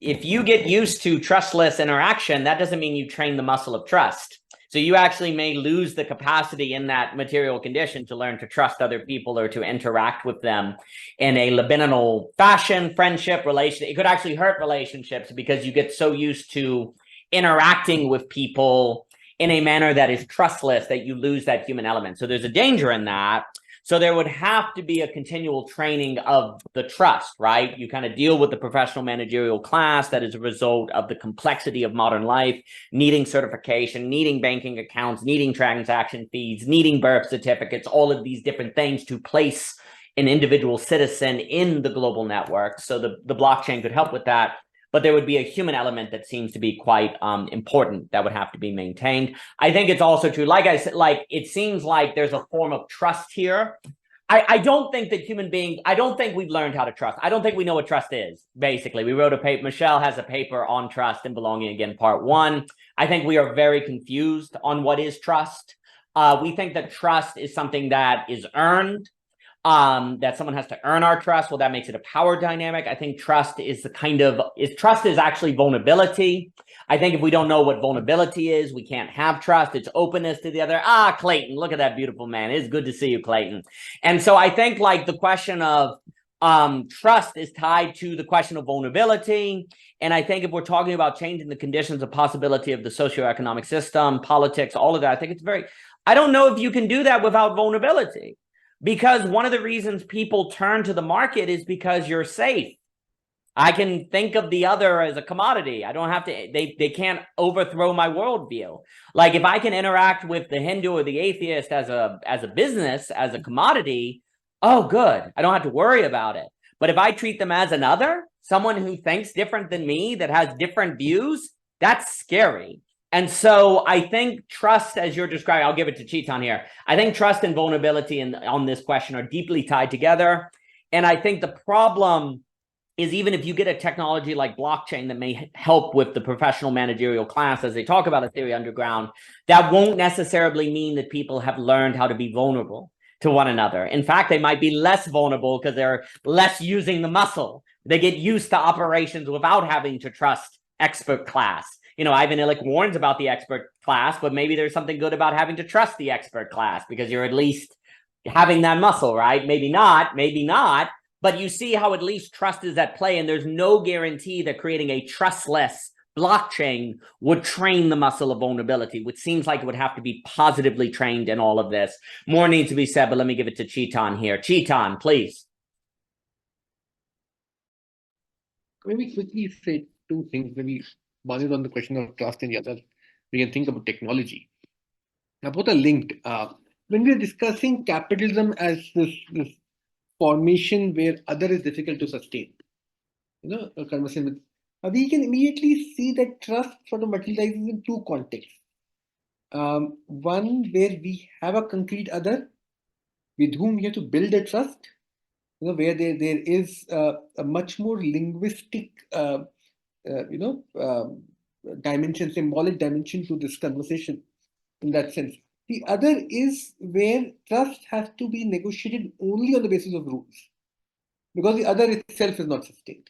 if you get used to trustless interaction, that doesn't mean you train the muscle of trust. So you actually may lose the capacity in that material condition to learn to trust other people or to interact with them in a libidinal fashion, friendship, relation. It could actually hurt relationships because you get so used to interacting with people in a manner that is trustless that you lose that human element. So there's a danger in that. So there would have to be a continual training of the trust, right? You kind of deal with the professional managerial class that is a result of the complexity of modern life, needing certification, needing banking accounts, needing transaction fees, needing birth certificates, all of these different things to place an individual citizen in the global network. So the blockchain could help with that. But there would be a human element that seems to be quite important that would have to be maintained. I think it's also true, like I said, like it seems like there's a form of trust here. I don't think that human beings, I don't think we've learned how to trust. I don't think we know what trust is, basically. We wrote a paper, Michelle has a paper on trust and belonging, again, part 1. I think we are very confused on what is trust. We think that trust is something that is earned. That someone has to earn our trust. Well, that makes it a power dynamic. I think trust is trust is actually vulnerability. I think if we don't know what vulnerability is, we can't have trust. It's openness to the other. Clayton, look at that beautiful man. It's good to see you, Clayton. And so I think like the question of trust is tied to the question of vulnerability. And I think if we're talking about changing the conditions of possibility of the socioeconomic system, politics, all of that, I think I don't know if you can do that without vulnerability. Because one of the reasons people turn to the market is because you're safe. I can think of the other as a commodity. I don't have to, they can't overthrow my worldview. Like if I can interact with the Hindu or the atheist as a business, as a commodity, oh, good. I don't have to worry about it. But if I treat them as another, someone who thinks different than me, that has different views, that's scary. And so I think trust, as you're describing, I'll give it to Chetan here. I think trust and vulnerability on this question are deeply tied together. And I think the problem is, even if you get a technology like blockchain that may help with the professional managerial class, as they talk about Ethereum Underground, that won't necessarily mean that people have learned how to be vulnerable to one another. In fact, they might be less vulnerable because they're less using the muscle. They get used to operations without having to trust expert class. You know, Ivan Illich warns about the expert class, but maybe there's something good about having to trust the expert class because you're at least having that muscle, right? Maybe not, but you see how at least trust is at play, and there's no guarantee that creating a trustless blockchain would train the muscle of vulnerability, which seems like it would have to be positively trained in all of this. More needs to be said, but let me give it to Chetan here. Chetan, please. Maybe quickly say two things. Maybe one is on the question of trust, and the other we can think about technology. Now, both are linked. When we are discussing capitalism as this formation where other is difficult to sustain, you know, a conversation with, we can immediately see that trust sort of materializes in two contexts. One where we have a concrete other with whom we have to build a trust, you know, where there is a much more linguistic, dimension, symbolic dimension to this conversation in that sense. The other is where trust has to be negotiated only on the basis of rules, because the other itself is not sustained.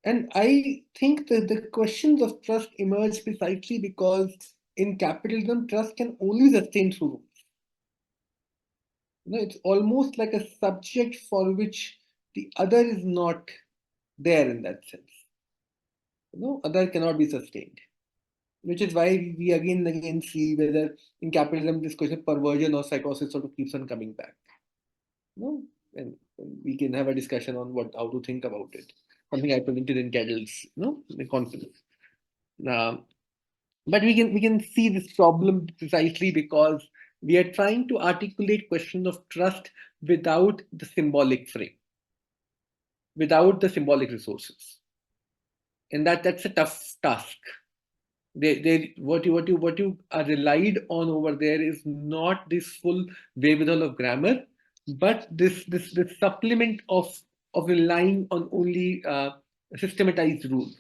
And I think that the questions of trust emerge precisely because in capitalism, trust can only be sustained through rules. You know, it's almost like a subject for which the other is not there in that sense. You know, other cannot be sustained. Which is why we again and again see whether in capitalism this question of perversion or psychosis sort of keeps on coming back. You know, and we can have a discussion on how to think about it. Something I presented in Kettle's, you know, the conference. But we can see this problem precisely because we are trying to articulate questions of trust without the symbolic frame, without the symbolic resources, and that's a tough task. What you are relied on over there is not this full wherewithal of grammar, but this supplement of relying on only systematized rules.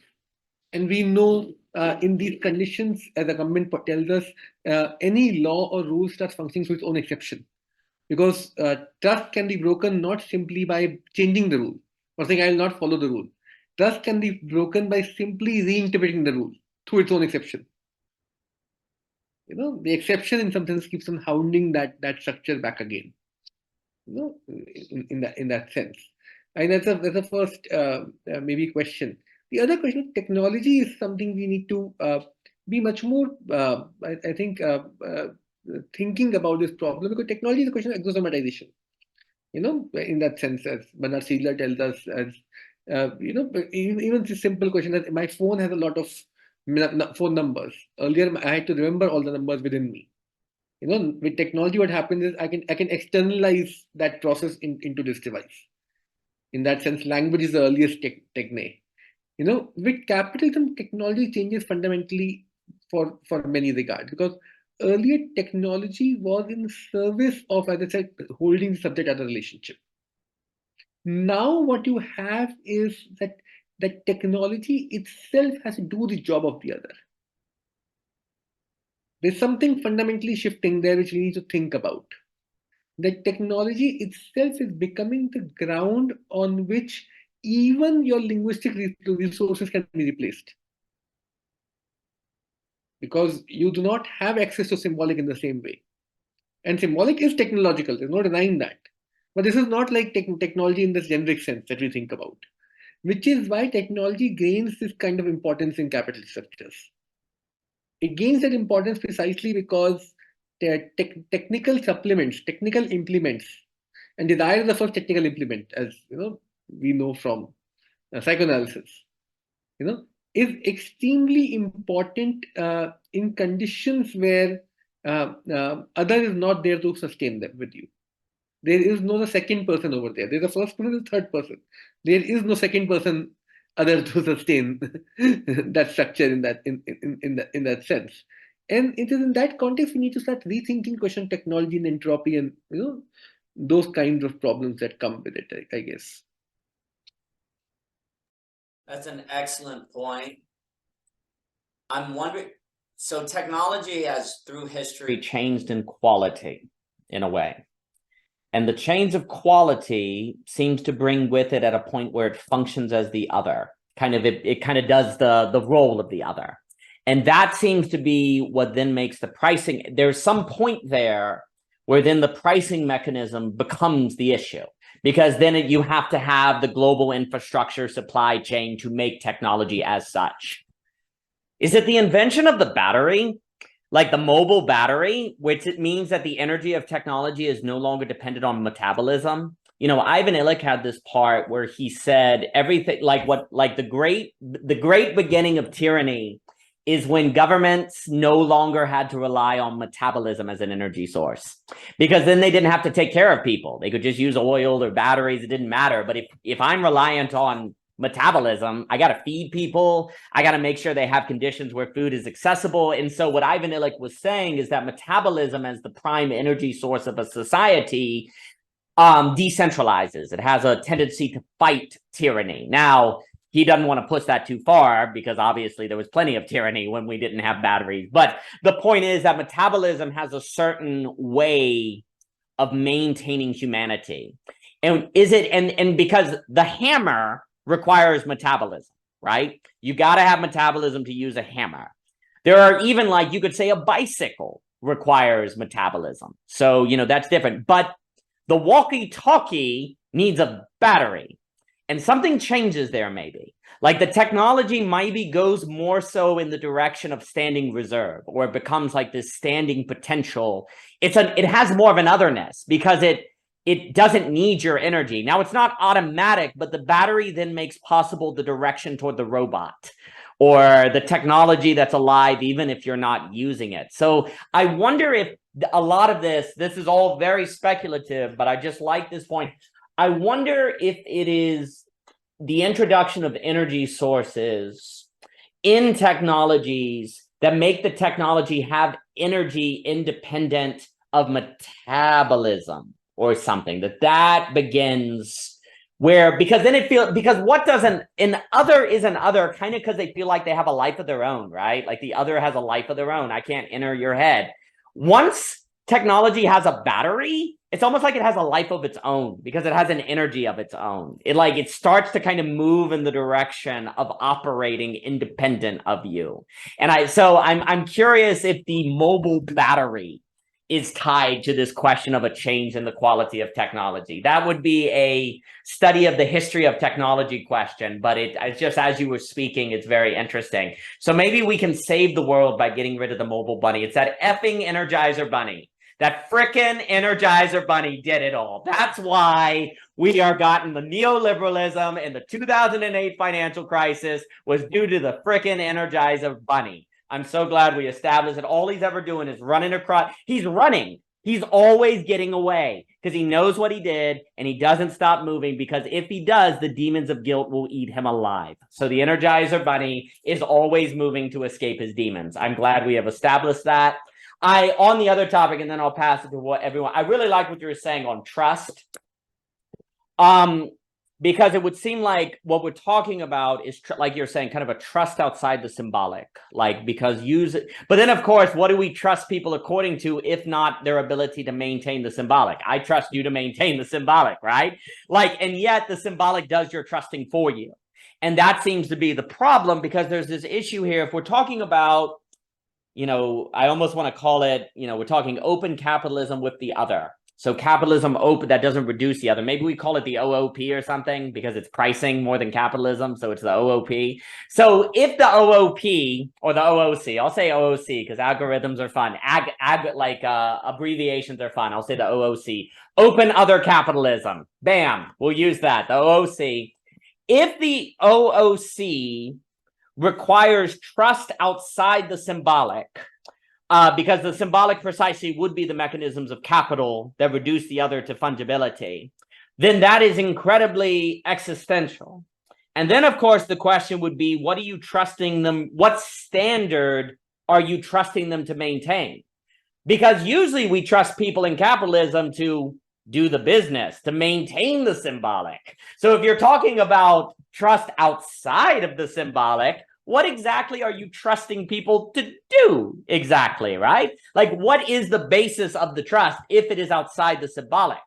And we know in these conditions, as the government tells us, any law or rule starts functioning to its own exception, because trust can be broken not simply by changing the rule or saying I will not follow the rule. Trust can be broken by simply reinterpreting the rule through its own exception. You know, the exception in some sense keeps on hounding that structure back again. You know, in that sense. And that's a first maybe question. The other question, technology, is something we need to be much more, I think, thinking about this problem, because technology is a question of exosomatization. You know, in that sense, as Bernard Stiegler tells us, as you know, even the simple question that my phone has a lot of phone numbers. Earlier, I had to remember all the numbers within me. You know, with technology, what happens is I can externalize that process into this device. In that sense, language is the earliest technique. You know, with capitalism, technology changes fundamentally for many regards, because earlier technology was in service of, as I said, holding the subject-other relationship. Now what you have is that technology itself has to do the job of the other. There's something fundamentally shifting there which we need to think about. That technology itself is becoming the ground on which even your linguistic resources can be replaced. Because you do not have access to symbolic in the same way. And symbolic is technological, there's no denying that. But this is not like technology in this generic sense that we think about, which is why technology gains this kind of importance in capitalist structures. It gains that importance precisely because technical supplements, technical implements, and desire is the first technical implement, as you know, we know from psychoanalysis, is extremely important in conditions where other is not there to sustain them with you. There is no the second person over there. There's a first person, the third person. There is no second person other to sustain that structure in that sense. And it is in that context we need to start rethinking question technology and entropy and those kinds of problems that come with it, I guess. That's an excellent point. I'm wondering, so technology has through history changed in quality in a way. And the change of quality seems to bring with it at a point where it functions as the other. It kind of does the role of the other. And that seems to be what then makes the pricing. There's some point there where then the pricing mechanism becomes the issue. Because then you have to have the global infrastructure supply chain to make technology as such. Is it the invention of the battery? Like the mobile battery, which it means that the energy of technology is no longer dependent on metabolism. Ivan Illich had this part where he said everything the great beginning of tyranny is when governments no longer had to rely on metabolism as an energy source, because then they didn't have to take care of people. They could just use oil or batteries. It didn't matter. But if I'm reliant on metabolism, I got to feed people. I got to make sure they have conditions where food is accessible. And so what Ivan Illich was saying is that metabolism as the prime energy source of a society decentralizes. It has a tendency to fight tyranny. Now, he doesn't want to push that too far because obviously there was plenty of tyranny when we didn't have batteries. But the point is that metabolism has a certain way of maintaining humanity. And because the hammer requires metabolism, right? You got to have metabolism to use a hammer. There are even you could say a bicycle requires metabolism. So, that's different. But the walkie-talkie needs a battery. And something changes there maybe. Like the technology maybe goes more so in the direction of standing reserve, or it becomes like this standing potential. It has more of an otherness because it doesn't need your energy. Now, it's not automatic, but the battery then makes possible the direction toward the robot or the technology that's alive, even if you're not using it. So I wonder if a lot of this is all very speculative, but I just like this point. I wonder if it is the introduction of energy sources in technologies that make the technology have energy independent of metabolism or something, that begins where, because then it feels, because what doesn't, an other is an other kind of because they feel like they have a life of their own, right? Like the other has a life of their own. I can't enter your head. Once technology has a battery, it's almost like it has a life of its own because it has an energy of its own. It starts to kind of move in the direction of operating independent of you. And I'm curious if the mobile battery is tied to this question of a change in the quality of technology. That would be a study of the history of technology question, but it's just as you were speaking, it's very interesting. So maybe we can save the world by getting rid of the mobile bunny. It's that effing Energizer bunny. That frickin' Energizer bunny did it all. That's why we are gotten the neoliberalism and the 2008 financial crisis was due to the frickin' Energizer bunny. I'm so glad we established that all he's ever doing is running across. He's running. He's always getting away because he knows what he did and he doesn't stop moving, because if he does, the demons of guilt will eat him alive. So the Energizer bunny is always moving to escape his demons. I'm glad we have established that. On the other topic, and then I'll pass it to what everyone, I really like what you were saying on trust. Because it would seem like what we're talking about is, like you're saying, kind of a trust outside the symbolic, but then of course, what do we trust people according to, if not their ability to maintain the symbolic? I trust you to maintain the symbolic, right? And yet the symbolic does your trusting for you. And that seems to be the problem, because there's this issue here. If we're talking about, I almost want to call it, we're talking open capitalism with the other. So capitalism open, that doesn't reduce the other. Maybe we call it the OOP or something because it's pricing more than capitalism. So it's the OOP. So if the OOP or the OOC, I'll say OOC because algorithms are fun. Abbreviations are fun. I'll say the OOC. Open other capitalism. Bam. We'll use that. The OOC. if the OOC requires trust outside the symbolic, because the symbolic precisely would be the mechanisms of capital that reduce the other to fungibility, then that is incredibly existential. And then, of course, the question would be, what are you trusting them? What standard are you trusting them to maintain? Because usually we trust people in capitalism to do the business, to maintain the symbolic. So if you're talking about trust outside of the symbolic, what exactly are you trusting people to do exactly, right? Like, what is the basis of the trust if it is outside the symbolic?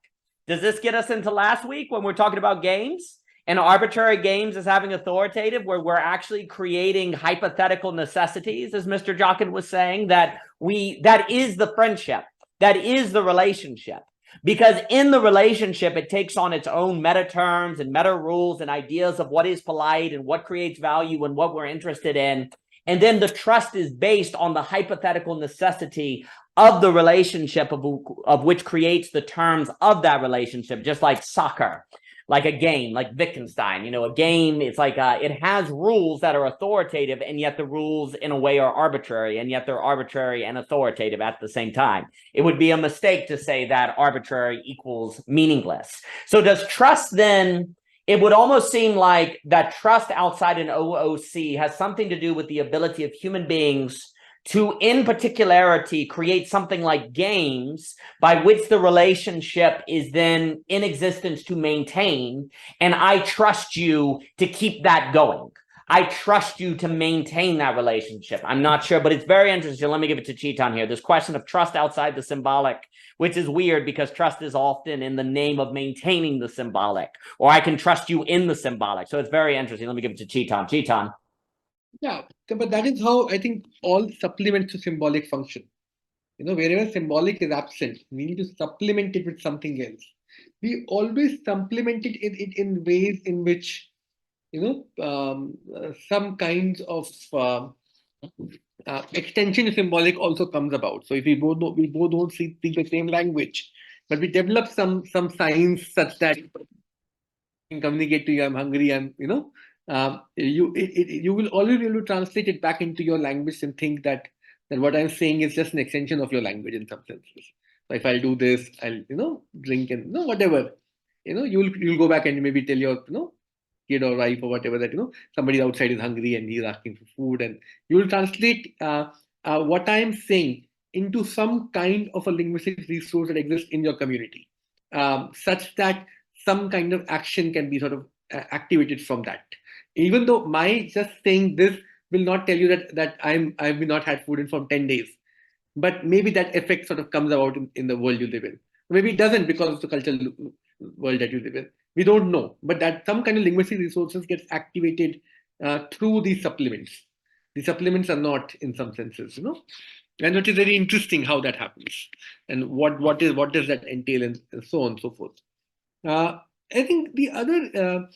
Does this get us into last week when we're talking about games? And arbitrary games as having authoritative, where we're actually creating hypothetical necessities, as Mr. Jockin was saying, that is the friendship, that is the relationship. Because in the relationship, it takes on its own meta terms and meta rules and ideas of what is polite and what creates value and what we're interested in. And then the trust is based on the hypothetical necessity of the relationship of which creates the terms of that relationship, just like soccer. Like a game, like Wittgenstein, a game, it's like it has rules that are authoritative, and yet the rules in a way are arbitrary, and yet they're arbitrary and authoritative at the same time. It would be a mistake to say that arbitrary equals meaningless. So does trust then, it would almost seem like that trust outside an OOC has something to do with the ability of human beings to, in particularity, create something like games by which the relationship is then in existence to maintain, and I trust you to keep that going. I trust you to maintain that relationship. I'm not sure, but it's very interesting. Let me give it to Chetan here. This question of trust outside the symbolic, which is weird because trust is often in the name of maintaining the symbolic, or I can trust you in the symbolic. So it's very interesting. Let me give it to Chetan. Chetan. Yeah, but that is how I think all supplements to symbolic function. Wherever symbolic is absent, we need to supplement it with something else. We always supplement it in ways in which, some kinds of extension to symbolic also comes about. So if we both don't speak the same language, but we develop some signs such that you can communicate to you, I'm hungry, you will always be able to translate it back into your language and think that what I'm saying is just an extension of your language in some senses. So if I'll do this, I'll drink and whatever, you'll go back and maybe tell your kid or wife or whatever that somebody outside is hungry and he's asking for food, and you will translate what I'm saying into some kind of a linguistic resource that exists in your community, such that some kind of action can be sort of activated from that. Even though my just saying this will not tell you that I've not had food in from 10 days, but maybe that effect sort of comes about in the world you live in. Maybe it doesn't because of the cultural world that you live in. We don't know, but that some kind of linguistic resources gets activated through these supplements. The supplements are not in some senses, and it is very interesting how that happens, and what does that entail, and so on and so forth. I think the other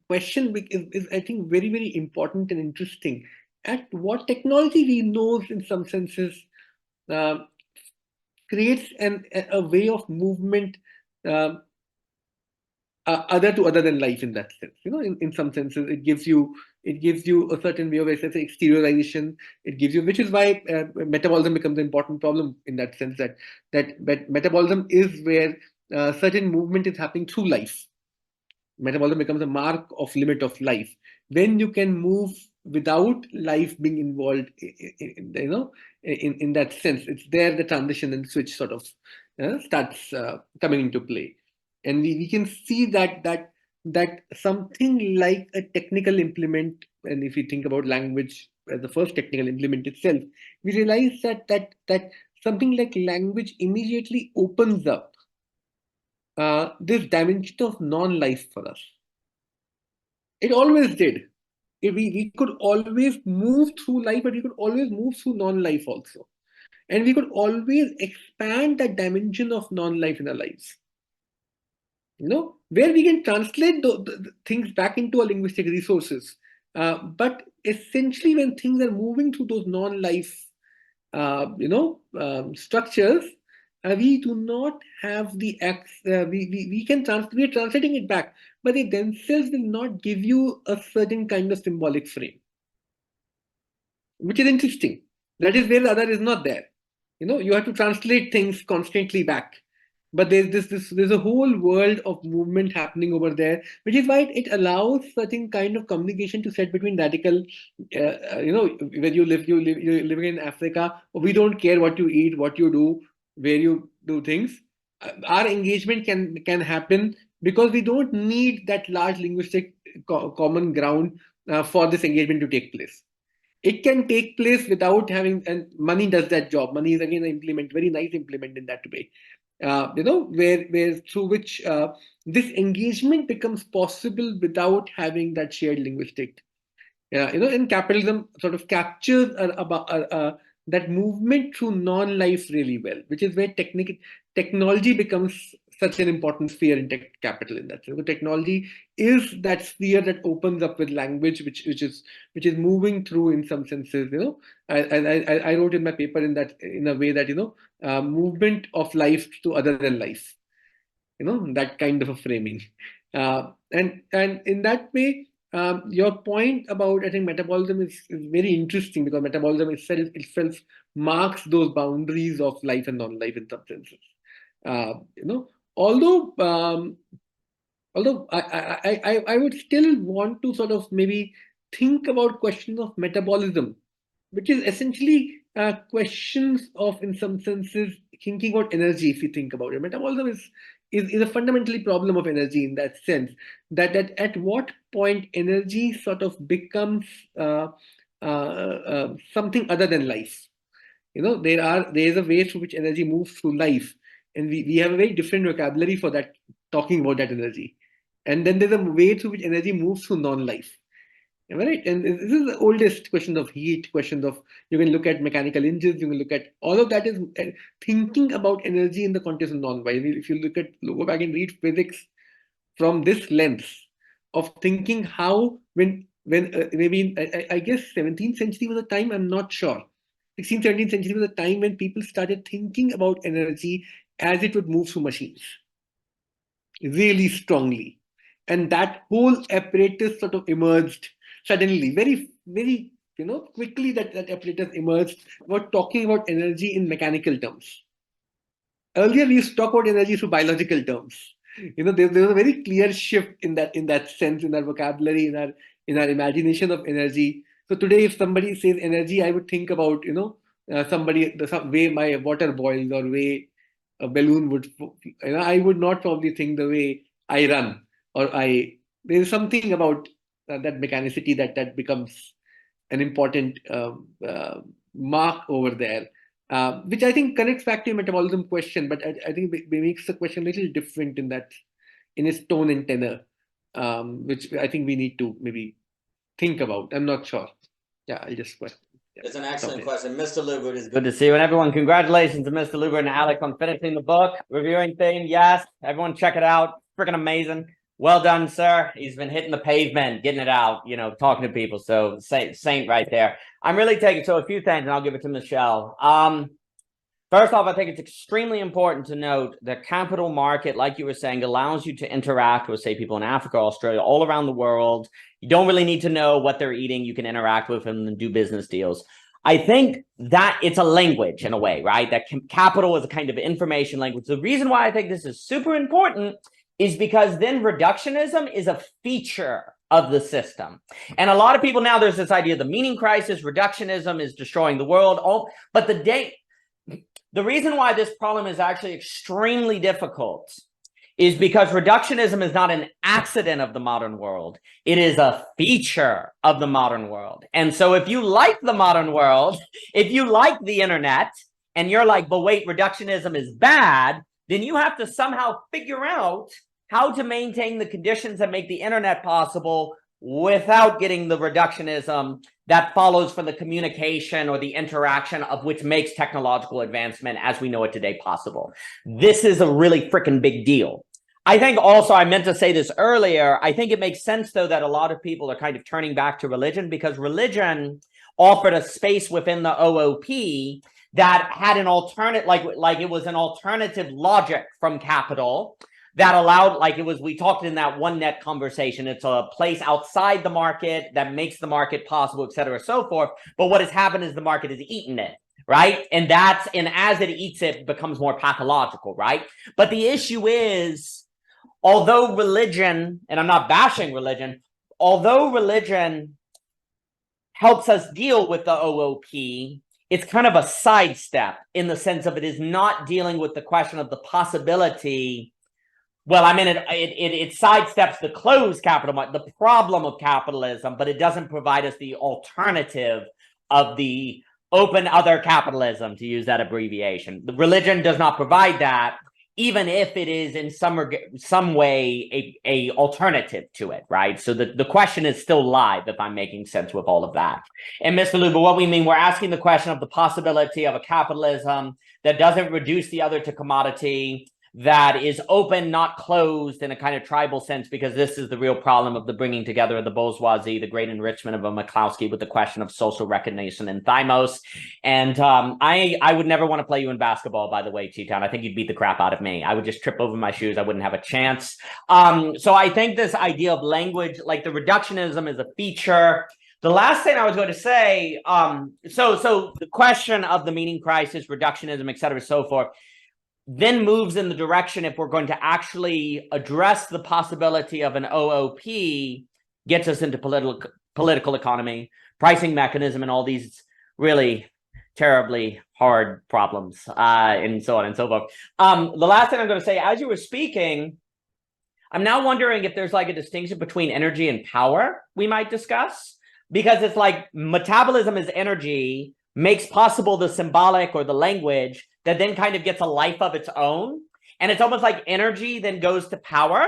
question is I think very, very important and interesting. At what technology we know in some senses creates a way of movement other than life in that sense. In some senses, it gives you a certain way of exteriorization. It gives you, which is why metabolism becomes an important problem in that sense. That metabolism is where certain movement is happening through life. Metabolism becomes a mark of limit of life when you can move without life being involved. In that sense, it's there the transition and switch sort of starts coming into play, and we can see that something like a technical implement. And if we think about language as the first technical implement itself, we realize that something like language immediately opens up this dimension of non-life for us. It always did. We could always move through life, but we could always move through non-life also. And we could always expand that dimension of non-life in our lives. Where we can translate the things back into our linguistic resources. But essentially, when things are moving through those non-life, structures, we do not have the we can we are translating it back, but they themselves will not give you a certain kind of symbolic frame, which is interesting. That is where the other is not there. You have to translate things constantly back. But there's a whole world of movement happening over there, which is why it allows certain kind of communication to set between radical, when you're living in Africa, we don't care what you eat, what you do, where you do things. Our engagement can happen because we don't need that large linguistic common ground for this engagement to take place. It can take place without having, and money does that job. Money is again an very nice implement in that way. Where through which this engagement becomes possible without having that shared linguistic. And capitalism sort of captures that movement through non-life really well, which is where technology becomes such an important sphere in capital. In that sense, the technology is that sphere that opens up with language, which is moving through in some senses. I wrote in my paper in a way that movement of life to other than life. That kind of a framing, and in that way. Your point about, I think, metabolism is very interesting, because metabolism itself marks those boundaries of life and non-life in some senses. Although I would still want to sort of maybe think about questions of metabolism, which is essentially questions of, in some senses, thinking about energy. If you think about it, metabolism is a fundamentally problem of energy, in that sense, that at what point energy sort of becomes something other than life. There is a way through which energy moves through life, and we have a very different vocabulary for that, talking about that energy. And then there's a way through which energy moves through non-life. Right? And this is the oldest question of heat, questions of, you can look at mechanical engines, you can look at all of that, is thinking about energy in the context of non-life. If you go back and read physics from this lens of thinking how, when maybe I guess 17th century was a time, I'm not sure. 16th, 17th century was a time when people started thinking about energy as it would move through machines really strongly. And that whole apparatus sort of emerged suddenly, very, very, quickly that apparatus emerged about talking about energy in mechanical terms. Earlier, we used to talk about energy through biological terms. There was a very clear shift in that sense, in our vocabulary, in our imagination of energy. So today, if somebody says energy, I would think about, the way my water boils, or way a balloon would, I would not probably think the way I run, or there's something about that mechanicity that becomes an important mark over there, which I think connects back to your metabolism question, but I think it makes the question a little different in its tone and tenor, which I think we need to maybe think about. I'm not sure. Yeah, I'll just question. It's an excellent question. Mr. Lubert, is good to see you. And everyone, congratulations to Mr. Lubert and Alec on finishing the book, reviewing theme. Yes, everyone check it out. Freaking amazing. Well done, sir. He's been hitting the pavement, getting it out, talking to people. So saint right there. I'm really taking, so a few things, and I'll give it to Michelle. First off, I think it's extremely important to note the capital market, like you were saying, allows you to interact with, say, people in Africa, Australia, all around the world. You don't really need to know what they're eating. You can interact with them and do business deals. I think that it's a language in a way, right? That capital is a kind of information language. The reason why I think this is super important is because then reductionism is a feature of the system. And a lot of people now, there's this idea of the meaning crisis, reductionism is destroying the world. But the reason why this problem is actually extremely difficult is because reductionism is not an accident of the modern world. It is a feature of the modern world. And so if you like the modern world, if you like the internet, and you're like, but wait, reductionism is bad, then you have to somehow figure out how to maintain the conditions that make the internet possible without getting the reductionism that follows from the communication or the interaction of which makes technological advancement as we know it today possible. This is a really freaking big deal. I think also, I meant to say this earlier, I think it makes sense, though, that a lot of people are kind of turning back to religion, because religion offered a space within the OOP that had an alternate, like it was an alternative logic from capital that allowed, like it was, we talked in that one net conversation, it's a place outside the market that makes the market possible, et cetera, so forth. But what has happened is the market has eaten it, right? And as it eats it, becomes more pathological, right? But the issue is, although religion, and I'm not bashing religion, although religion helps us deal with the OOP, it's kind of a sidestep in the sense of it is not dealing with the question of the possibility. Well, I mean, it sidesteps the closed capital market, the problem of capitalism, but it doesn't provide us the alternative of the open other capitalism, to use that abbreviation. The religion does not provide that, even if it is in some way a alternative to it, right? So the question is still live, if I'm making sense with all of that. And Mr. Luba, what we mean, we're asking the question of the possibility of a capitalism that doesn't reduce the other to commodity, that is open, not closed in a kind of tribal sense, because this is the real problem of the bringing together of the bourgeoisie, the great enrichment of a McCloskey with the question of social recognition and thymos. And I would never want to play you in basketball, by the way, Chetan. I think you'd beat the crap out of me. I would just trip over my shoes. I wouldn't have a chance. So I think this idea of language, like the reductionism is a feature. The last thing I was going to say, so the question of the meaning crisis, reductionism, et cetera, so forth, then moves in the direction, if we're going to actually address the possibility of an OOP, gets us into political economy, pricing mechanism, and all these really terribly hard problems, and so on and so forth. The last thing I'm going to say, as you were speaking, I'm now wondering if there's like a distinction between energy and power we might discuss, because it's like metabolism is energy, makes possible the symbolic or the language that then kind of gets a life of its own. And it's almost like energy then goes to power.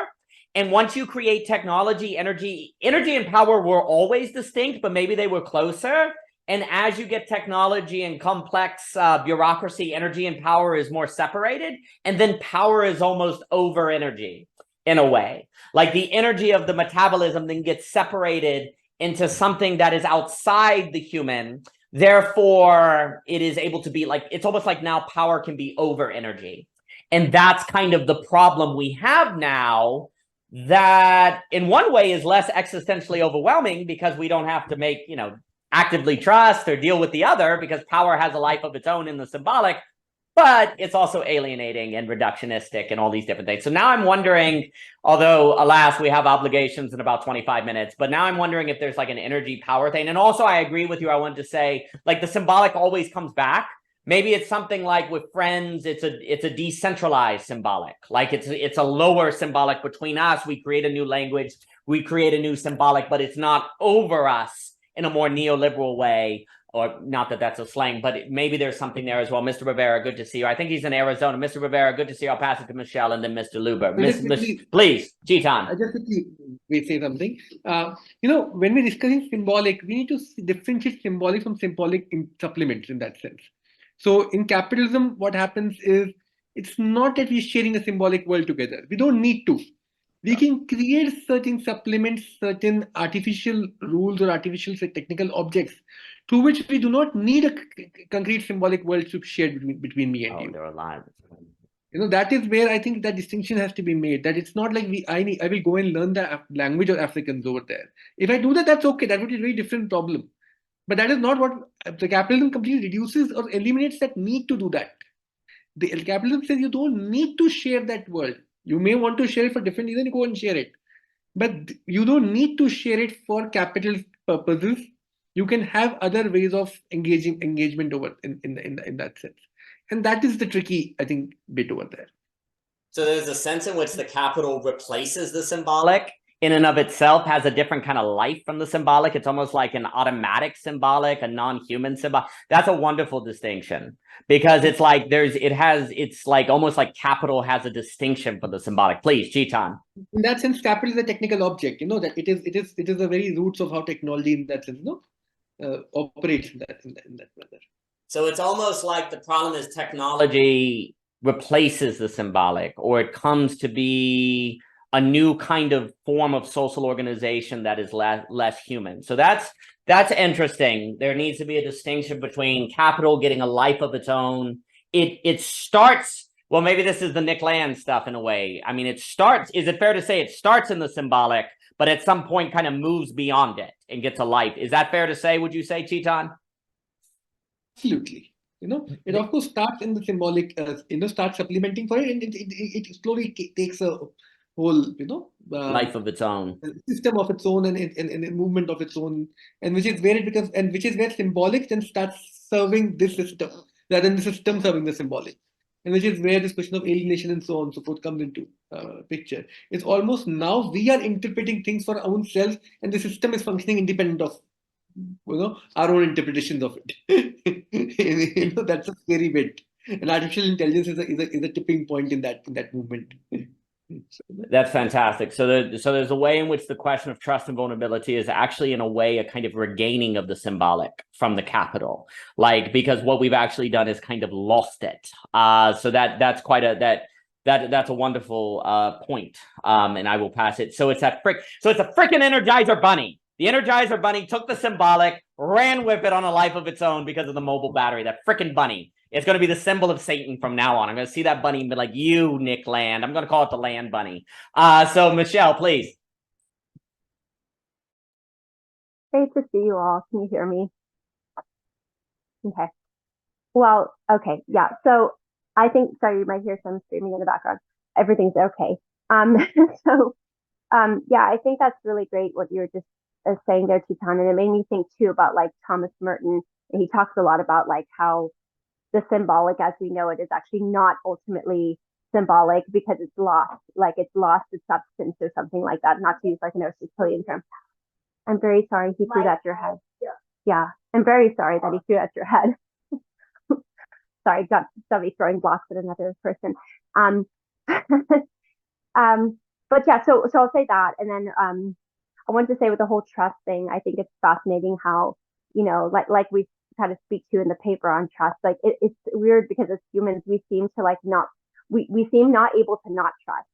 And once you create technology, energy and power were always distinct, but maybe they were closer. And as you get technology and complex bureaucracy, energy and power is more separated. And then power is almost over energy in a way. Like the energy of the metabolism then gets separated into something that is outside the human. Therefore, it is able to be like, it's almost like now power can be over energy. And that's kind of the problem we have now, that in one way is less existentially overwhelming, because we don't have to make, actively trust or deal with the other, because power has a life of its own in the symbolic, but it's also alienating and reductionistic and all these different things. So now I'm wondering, although alas, we have obligations in about 25 minutes, but now I'm wondering if there's like an energy power thing. And also I agree with you. I wanted to say, like, the symbolic always comes back. Maybe it's something like with friends, it's a decentralized symbolic. Like it's a lower symbolic between us. We create a new language, we create a new symbolic, but it's not over us in a more neoliberal way. Or not that that's a slang, but maybe there's something there as well. Mr. Rivera, good to see you. I think he's in Arizona. Mr. Rivera, good to see you. I'll pass it to Michelle and then Mr. Luber. Please, Chetan. I just quickly say something. When we're discussing symbolic, we need to differentiate symbolic from symbolic supplements in that sense. So in capitalism, what happens is, it's not that we're sharing a symbolic world together. We don't need to. We can create certain supplements, certain artificial rules or artificial technical objects to which we do not need a concrete symbolic world to share between me and you. They're alive. That is where I think that distinction has to be made. That it's not like I will go and learn the language of Africans over there. If I do that, that's okay. That would be a very different problem. But that is not what the capitalism completely reduces or eliminates that need to do that. The capitalism says you don't need to share that world. You may want to share it for different reasons, go and share it. But you don't need to share it for capitalist purposes. You can have other ways of engagement over in that sense. And that is the tricky, I think, bit over there. So there's a sense in which the capital replaces the symbolic in and of itself, has a different kind of life from the symbolic. It's almost like an automatic symbolic, a non-human symbolic. That's a wonderful distinction, because it's like it's like almost like capital has a distinction for the symbolic. Please, Chetan. In that sense, capital is a technical object, that it is the very roots of how technology in that sense, operates in that manner. So it's almost like the problem is technology replaces the symbolic, or it comes to be a new kind of form of social organization that is less human. So that's That's interesting. There needs to be a distinction between capital getting a life of its own. It starts, well, maybe this is the Nick Land stuff in a way. I mean, it starts, is it fair to say it starts in the symbolic, but at some point kind of moves beyond it and gets a life? Is that fair to say, would you say, Chetan? Absolutely. It of course starts in the symbolic, starts supplementing for it, and it slowly takes a whole, life of its own, system of its own, and a movement of its own, and which is where it becomes, and which is where symbolic then starts serving this system rather than the system serving the symbolic, and which is where this question of alienation and so on and so forth comes into picture. It's almost now we are interpreting things for our own self, and the system is functioning independent of our own interpretations of it. That's a scary bit. And artificial intelligence is a tipping point in that movement. That's fantastic. So there's a way in which the question of trust and vulnerability is actually in a way a kind of regaining of the symbolic from the capital, because what we've actually done is kind of lost it. So that's quite that's a wonderful point. And I will pass it. So it's a freaking Energizer bunny. The Energizer bunny took the symbolic, ran with it on a life of its own because of the mobile battery. That freaking bunny. It's going to be the symbol of Satan from now on. I'm going to see that bunny and be like, you, Nick Land. I'm going to call it the Land Bunny. So, Michelle, please. Great to see you all. Can you hear me? Okay. Well, okay. Yeah. So I think, sorry, you might hear some screaming in the background. Everything's okay. Yeah, I think that's really great what you were just saying there, Chetan. And it made me think too about Thomas Merton. And he talks a lot about how the symbolic as we know it is actually not ultimately symbolic because it's lost, it's lost its substance or something like that, not to use an Aristotelian term. I'm very sorry he threw that at your head. Yeah, I'm very sorry that he threw that at your head. Sorry, got somebody throwing blocks at another person. But yeah, so I'll say that. And then I wanted to say with the whole trust thing, I think it's fascinating how, like we kind of speak to in the paper on trust, it's weird because as humans we seem to we seem not able to not trust,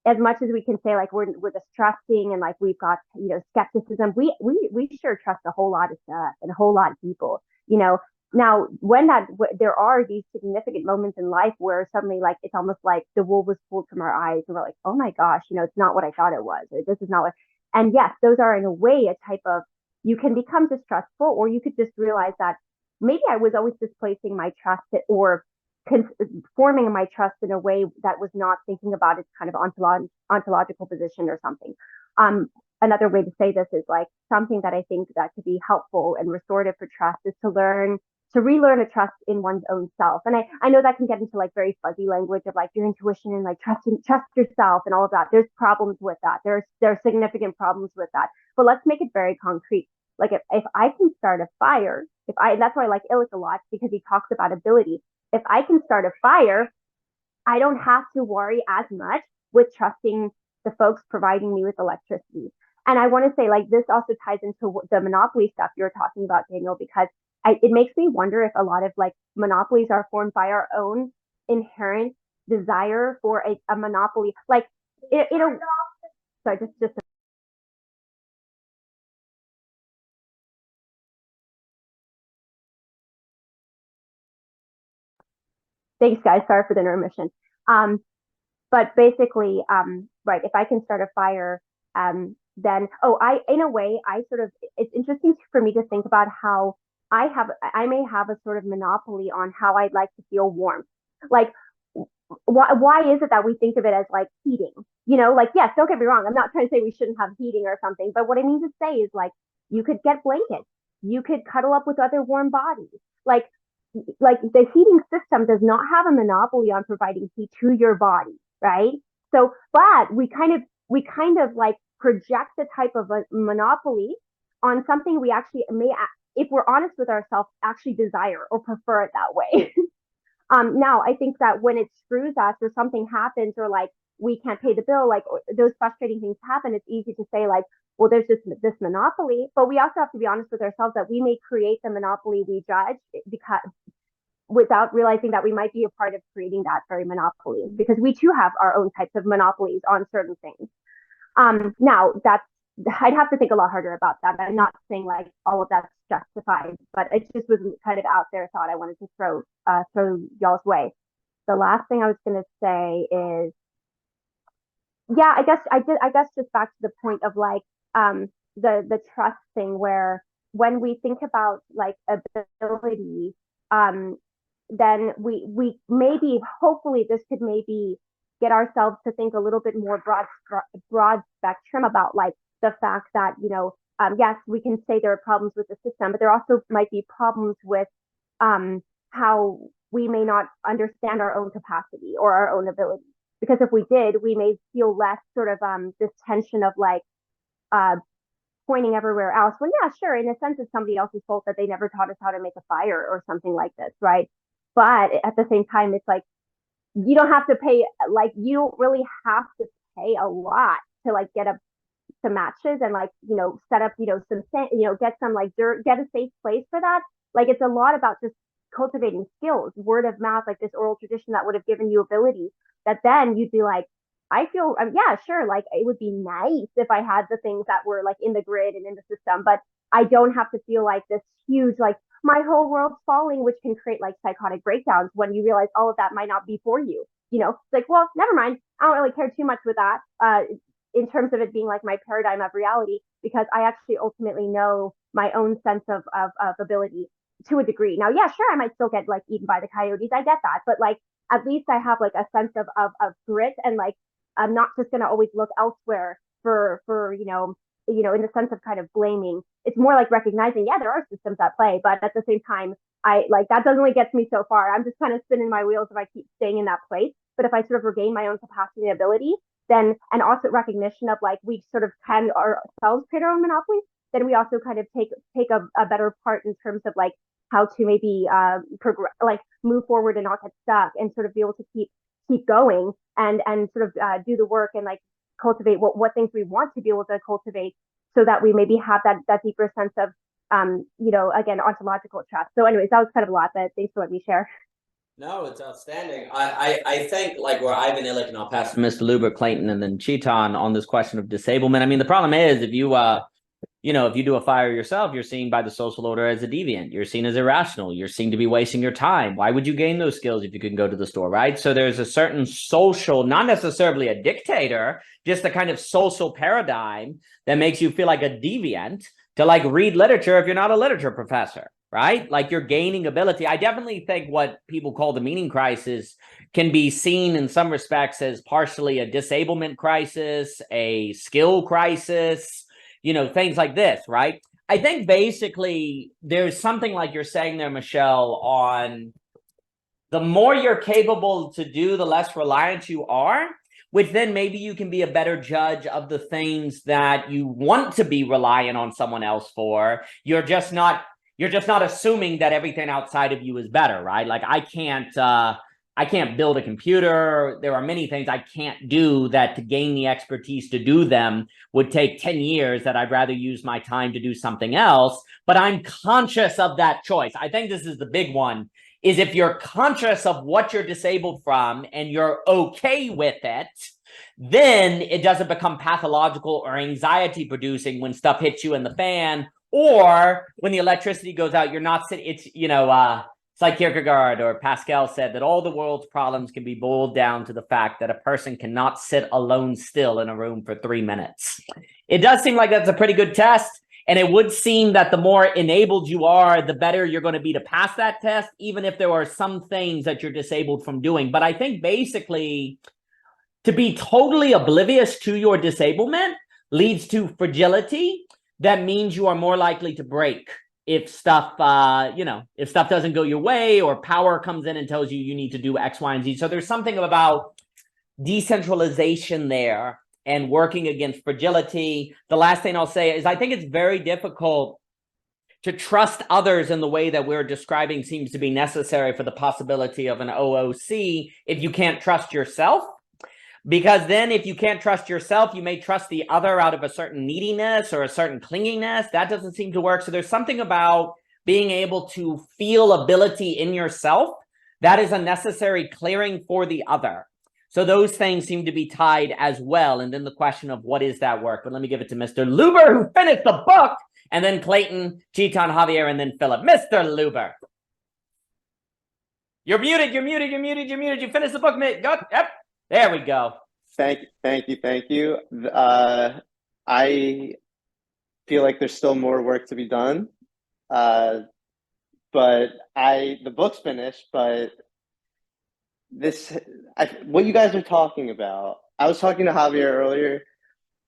as much as we can say we're just trusting and we've got skepticism, we sure trust a whole lot of stuff and a whole lot of people. Now when there are these significant moments in life where suddenly it's almost like the wool was pulled from our eyes and we're like, oh my gosh, it's not what I thought it was, or this is not what. And yes, those are in a way a type of, you can become distrustful, or you could just realize that maybe I was always displacing my trust or forming my trust in a way that was not thinking about its kind of ontological position or something. Another way to say this is something that I think that could be helpful and restorative for trust is to relearn a trust in one's own self. And I know that can get into very fuzzy language of your intuition and trust yourself and all of that. There's problems with that. There are significant problems with that. But let's make it very concrete. If I can start a fire, that's why I like Illich a lot, because he talks about ability. If I can start a fire, I don't have to worry as much with trusting the folks providing me with electricity. And I want to say this also ties into the monopoly stuff you're talking about, Daniel, because it makes me wonder if a lot of monopolies are formed by our own inherent desire for a monopoly. Sorry, just thanks, guys. Sorry for the intermission. But basically, right, if I can start a fire, then, in a way, it's interesting for me to think about how I may have a sort of monopoly on how I'd like to feel warm. Why is it that we think of it as heating? Yes, don't get me wrong. I'm not trying to say we shouldn't have heating or something, but what I mean to say is you could get blankets, you could cuddle up with other warm bodies. The heating system does not have a monopoly on providing heat to your body, right? So, but we kind of project the type of a monopoly on something we actually may, if we're honest with ourselves, actually desire or prefer it that way. Now, I think that when it screws us or something happens or we can't pay the bill, those frustrating things happen, it's easy to say well, there's just this monopoly, but we also have to be honest with ourselves that we may create the monopoly we judge because without realizing that we might be a part of creating that very monopoly, because we too have our own types of monopolies on certain things. Now I'd have to think a lot harder about that. I'm not saying like all of that's justified, but it just was kind of out there thought I wanted to throw y'all's way. The last thing I was going to say is, yeah, I guess just back to the point of like the trust thing, where when we think about like ability, then we maybe, hopefully this could maybe get ourselves to think a little bit more broad spectrum about like the fact that, you know, yes, we can say there are problems with the system, but there also might be problems with how we may not understand our own capacity or our own ability. Because if we did, we may feel less sort of this tension of like pointing everywhere else. Well, yeah, sure, in a sense, it's somebody else's fault that they never taught us how to make a fire or something like this, right? But at the same time, it's like, you don't have to pay, like, you don't really have to pay a lot to like get some matches and like, you know, set up, you know, some, you know, get some like dirt, get a safe place for that. Like, it's a lot about just cultivating skills, word of mouth, like this oral tradition that would have given you ability, that then you'd be like, I feel, yeah, sure, like it would be nice if I had the things that were like in the grid and in the system, but I don't have to feel like this huge, like my whole world's falling, which can create like psychotic breakdowns when you realize all of that might not be for you. You know, it's like, well, never mind. I don't really care too much with that in terms of it being like my paradigm of reality, because I actually ultimately know my own sense of ability to a degree. Now, yeah, sure, I might still get like eaten by the coyotes. I get that, but like at least I have like a sense of grit, and like I'm not just going to always look elsewhere for you know, in the sense of kind of blaming. It's more like recognizing, yeah, there are systems at play, but at the same time, I like that doesn't really get me so far. I'm just kind of spinning my wheels if I keep staying in that place. But if I sort of regain my own capacity and ability, then, and also recognition of like we sort of can ourselves create our own monopolies, then we also kind of take a better part in terms of like how to maybe progress, like move forward and not get stuck, and sort of be able to keep going and sort of do the work and like cultivate what things we want to be able to cultivate, so that we maybe have that deeper sense of you know, again, ontological trust. So anyways, that was kind of a lot, but thanks for letting me share. No, it's outstanding. I think like where Ivan Illich, and I'll pass to Mr. Luber, Clayton, and then Chetan on this question of disablement. I mean, the problem is if you you know, if you do a fire yourself, you're seen by the social order as a deviant. You're seen as irrational. You're seen to be wasting your time. Why would you gain those skills if you can go to the store, right? So there's a certain social, not necessarily a dictator, just a kind of social paradigm that makes you feel like a deviant to like read literature if you're not a literature professor, right? Like you're gaining ability. I definitely think what people call the meaning crisis can be seen in some respects as partially a disablement crisis, a skill crisis, you know, things like this, right? I think basically there's something like you're saying there, Michelle, on the more you're capable to do, the less reliant you are, which then maybe you can be a better judge of the things that you want to be reliant on someone else for. You're just not assuming that everything outside of you is better, right? Like I can't build a computer. There are many things I can't do that to gain the expertise to do them would take 10 years that I'd rather use my time to do something else. But I'm conscious of that choice. I think this is the big one, is if you're conscious of what you're disabled from and you're okay with it, then it doesn't become pathological or anxiety producing when stuff hits you in the fan, or when the electricity goes out, you're not sitting, it's, you know, it's like Kierkegaard or Pascal said that all the world's problems can be boiled down to the fact that a person cannot sit alone still in a room for 3 minutes. It does seem like that's a pretty good test. And it would seem that the more enabled you are, the better you're going to be to pass that test, even if there are some things that you're disabled from doing. But I think basically to be totally oblivious to your disablement leads to fragility. That means you are more likely to break if stuff, you know, if stuff doesn't go your way, or power comes in and tells you you need to do X, Y, and Z. So there's something about decentralization there and working against fragility. The last thing I'll say is I think it's very difficult to trust others in the way that we're describing seems to be necessary for the possibility of an OOC if you can't trust yourself. Because then if you can't trust yourself, you may trust the other out of a certain neediness or a certain clinginess. That doesn't seem to work. So there's something about being able to feel ability in yourself that is a necessary clearing for the other. So those things seem to be tied as well. And then the question of what is that work? But let me give it to Mr. Luber, who finished the book, and then Clayton, Chiton, Javier, and then Phillip. Mr. Luber. You're muted, you're muted, you're muted, you're muted. You finished the book, mate. Go. Yep. There we go. Thank you. I feel like there's still more work to be done. But the book's finished, but what you guys are talking about, I was talking to Javier earlier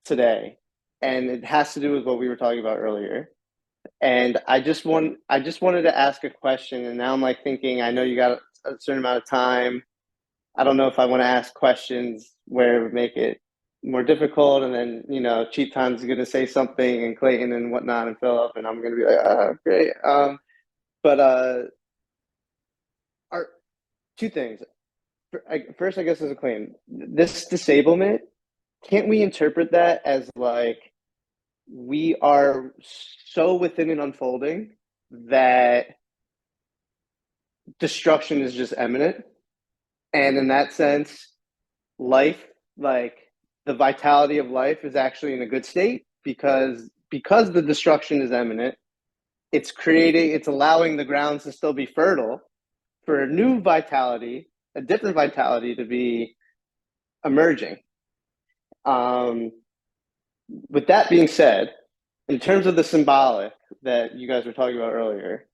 today, and it has to do with what we were talking about earlier. And I just wanted to ask a question, and now I'm like thinking, I know you got a certain amount of time. I don't know if I want to ask questions where it would make it more difficult, and then, you know, Chiton's going to say something, and Clayton and whatnot, and Phillip, and I'm going to be like, oh, great. Are two things. First, I guess as a claim, this disablement, can't we interpret that as like we are so within an unfolding that destruction is just imminent? And in that sense, life, like the vitality of life, is actually in a good state because the destruction is imminent. It's allowing the grounds to still be fertile for a new vitality, a different vitality to be emerging. With that being said, in terms of the symbolic that you guys were talking about earlier,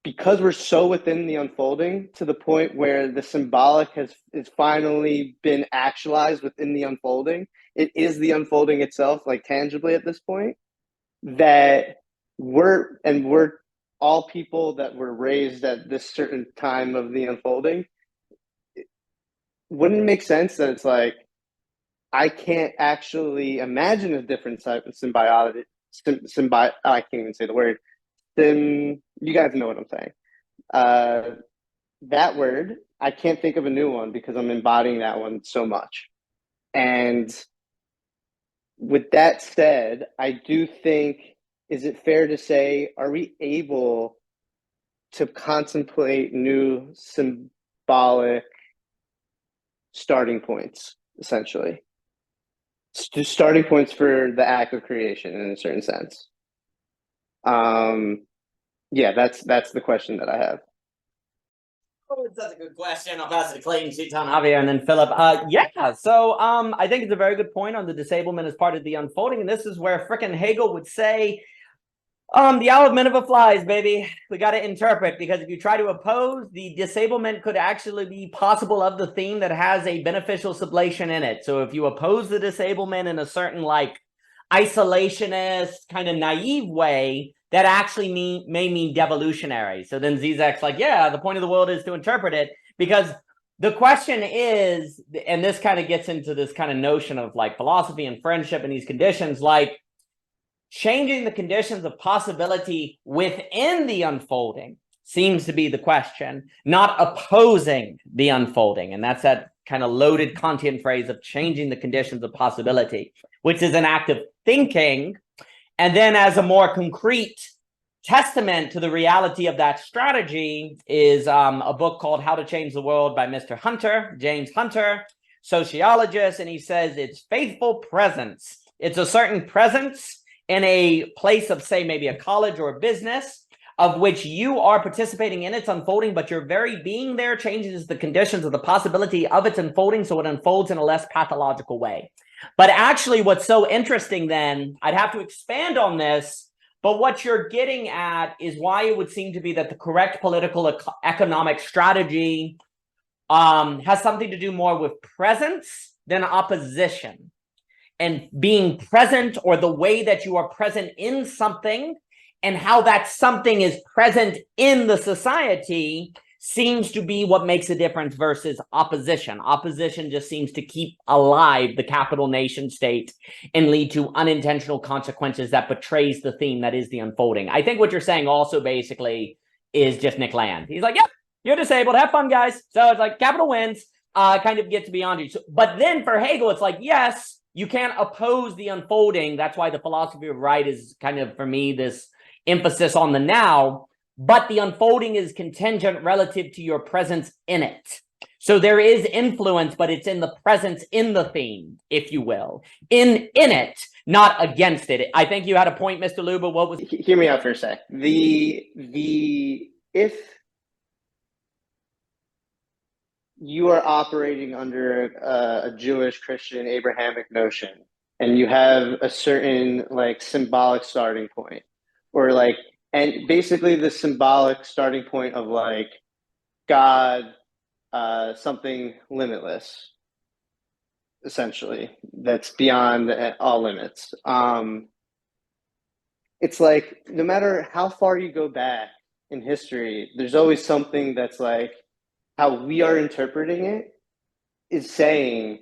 because we're so within the unfolding to the point where the symbolic is finally been actualized within the unfolding, it is the unfolding itself, like tangibly at this point, that we're all people that were raised at this certain time of the unfolding. Wouldn't it make sense that it's like, I can't actually imagine a different type of symbiotic, I can't even say the word. Then you guys know what I'm saying. That word, I can't think of a new one because I'm embodying that one so much. And with that said, I do think, is it fair to say, are we able to contemplate new symbolic starting points, essentially? Just starting points for the act of creation in a certain sense. Yeah, that's the question that I have. Oh, that's a good question. I'll pass it to Clayton, Chiton, Javier, and then Phillip. Yeah, so I think it's a very good point on the disablement as part of the unfolding, and this is where frickin' Hegel would say, the Hour of Minerva flies, baby. We got to interpret, because if you try to oppose, the disablement could actually be possible of the theme that has a beneficial sublation in it. So if you oppose the disablement in a certain like isolationist kind of naive way, that actually may mean devolutionary. So then Zizek's like, yeah, the point of the world is to interpret it, because the question is, and this kind of gets into this kind of notion of like philosophy and friendship and these conditions, like changing the conditions of possibility within the unfolding seems to be the question, not opposing the unfolding. And that's that kind of loaded Kantian phrase of changing the conditions of possibility, which is an act of thinking. And then as a more concrete testament to the reality of that strategy is a book called How to Change the World by Mr. Hunter, James Hunter, sociologist. And he says it's faithful presence. It's a certain presence in a place of, say, maybe a college or a business, of which you are participating in its unfolding, but your very being there changes the conditions of the possibility of its unfolding, so it unfolds in a less pathological way. But actually, what's so interesting then, I'd have to expand on this, but what you're getting at is why it would seem to be that the correct political economic strategy has something to do more with presence than opposition. And being present, or the way that you are present in something and how that something is present in the society seems to be what makes a difference versus opposition. Opposition just seems to keep alive the capital nation state and lead to unintentional consequences that betrays the theme that is the unfolding. I think what you're saying also basically is just Nick Land. He's like, yep, you're disabled. Have fun, guys. So it's like capital wins, kind of gets beyond you. So, but then for Hegel, it's like, yes, you can't oppose the unfolding. That's why the philosophy of right is kind of, for me, this emphasis on the now, but the unfolding is contingent relative to your presence in it. So there is influence, but it's in the presence, in the theme, if you will, in it, not against it. I think you had a point, Mr. Luba. What was? Hear me out for a sec. If you are operating under a Jewish, Christian, Abrahamic notion, and you have a certain like symbolic starting point, or like, and basically the symbolic starting point of like God, something limitless, essentially, that's beyond all limits. It's like no matter how far you go back in history, there's always something that's like how we are interpreting it is saying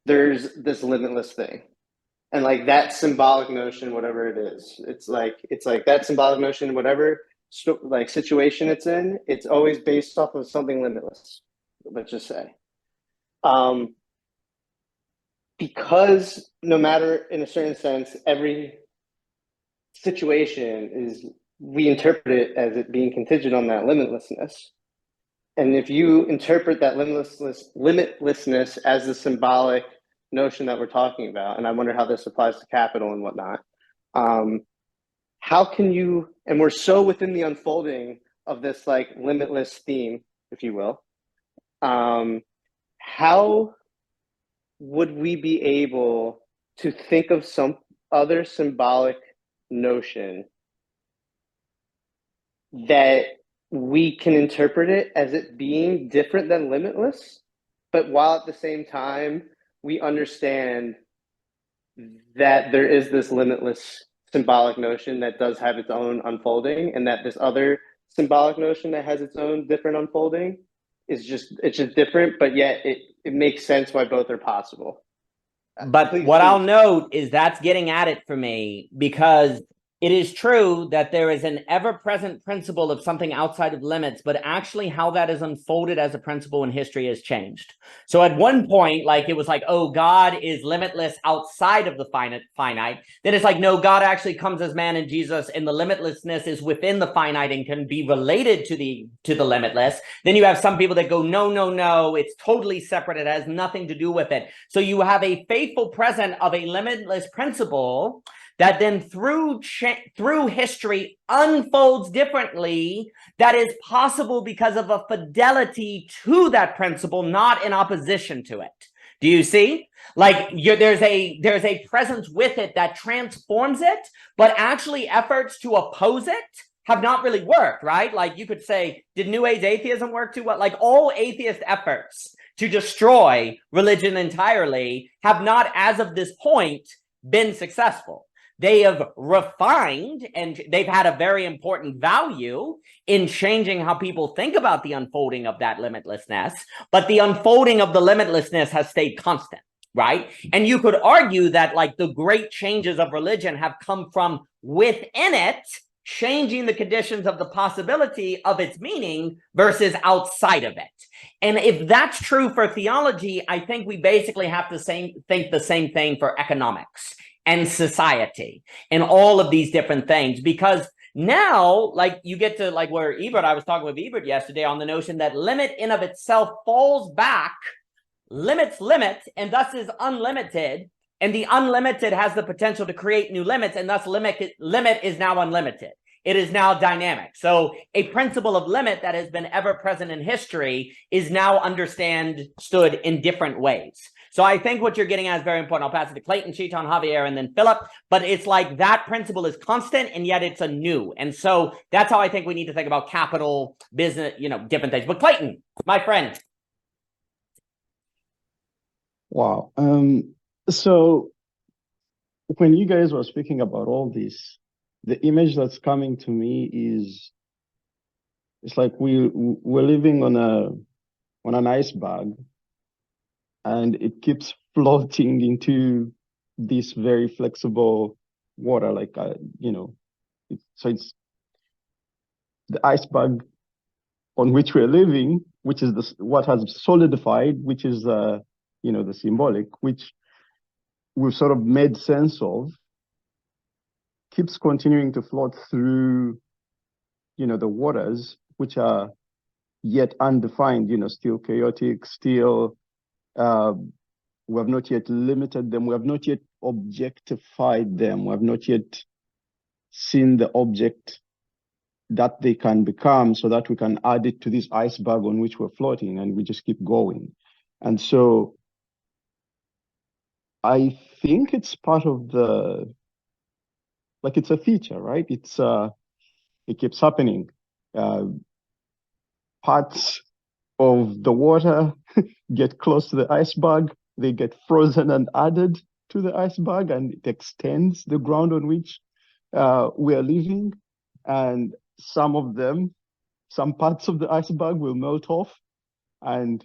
there's this limitless thing. And like that symbolic notion, whatever it is, it's like that symbolic notion, whatever like situation it's in, it's always based off of something limitless, let's just say. Because no matter, in a certain sense, every situation is, we interpret it as it being contingent on that limitlessness. And if you interpret that limitlessness as the symbolic notion that we're talking about, and I wonder how this applies to capital and whatnot, how can you, and we're so within the unfolding of this like limitless theme, if you will, how would we be able to think of some other symbolic notion that we can interpret it as it being different than limitless, but while at the same time we understand that there is this limitless symbolic notion that does have its own unfolding, and that this other symbolic notion that has its own different unfolding is just, it's just different, but yet it makes sense why both are possible. But what I'll note is that's getting at it for me, because it is true that there is an ever-present principle of something outside of limits, but actually how that is unfolded as a principle in history has changed. So at one point, like it was like, oh, God is limitless outside of the finite. Then it's like, no, God actually comes as man in Jesus, and the limitlessness is within the finite and can be related to the limitless. Then you have some people that go, no, no, no, it's totally separate. It has nothing to do with it. So you have a faithful present of a limitless principle that then through history unfolds differently, that is possible because of a fidelity to that principle, not in opposition to it. Do you see? Like there's a presence with it that transforms it, but actually efforts to oppose it have not really worked, right? Like you could say, did New Age atheism work too well? Like all atheist efforts to destroy religion entirely have not, as of this point, been successful. They have refined, and they've had a very important value in changing how people think about the unfolding of that limitlessness, but the unfolding of the limitlessness has stayed constant, right? And you could argue that like the great changes of religion have come from within it, changing the conditions of the possibility of its meaning versus outside of it. And if that's true for theology, I think we basically have to think the same thing for economics and society and all of these different things, because now, like you get to like where I was talking with Ebert yesterday on the notion that limit in of itself falls back, limits, and thus is unlimited. And the unlimited has the potential to create new limits, and thus limit is now unlimited. It is now dynamic. So a principle of limit that has been ever present in history is now understood in different ways. So I think what you're getting at is very important. I'll pass it to Clayton, Chiton, Javier, and then Phillip. But it's like that principle is constant, and yet it's a new. And so that's how I think we need to think about capital, business, different things. But Clayton, my friend. Wow. So when you guys were speaking about all this, the image that's coming to me is, it's like we're living on an iceberg, and it keeps floating into this very flexible water, like so it's the iceberg on which we're living, which is what has solidified, which is the symbolic, which we've sort of made sense of, keeps continuing to float through the waters, which are yet undefined, still chaotic, still we have not yet limited them, we have not yet objectified them, we have not yet seen the object that they can become so that we can add it to this iceberg on which we're floating, and we just keep going. And so I think it's part of the, like, it's a feature, right? It keeps happening. Parts of the water get close to the iceberg, they get frozen and added to the iceberg, and it extends the ground on which we are living. And some parts of the iceberg will melt off, and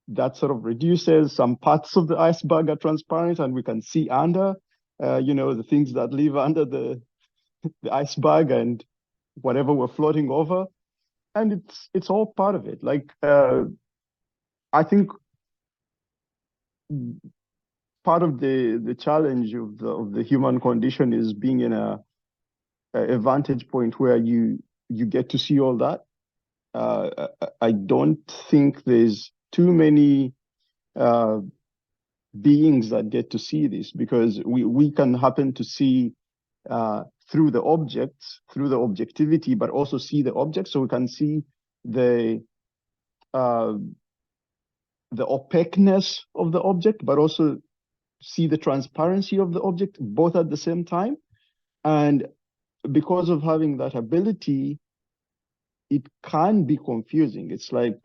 that sort of reduces. Some parts of the iceberg are transparent and we can see under, the things that live under the iceberg and whatever we're floating over. And it's all part of it. Like, I think part of the challenge of the human condition is being in a vantage point where you get to see all that. I don't think there's too many beings that get to see this, because we can happen to see through the objects, through the objectivity, but also see the object. So we can see the opaqueness of the object, but also see the transparency of the object, both at the same time. And because of having that ability, it can be confusing. It's like,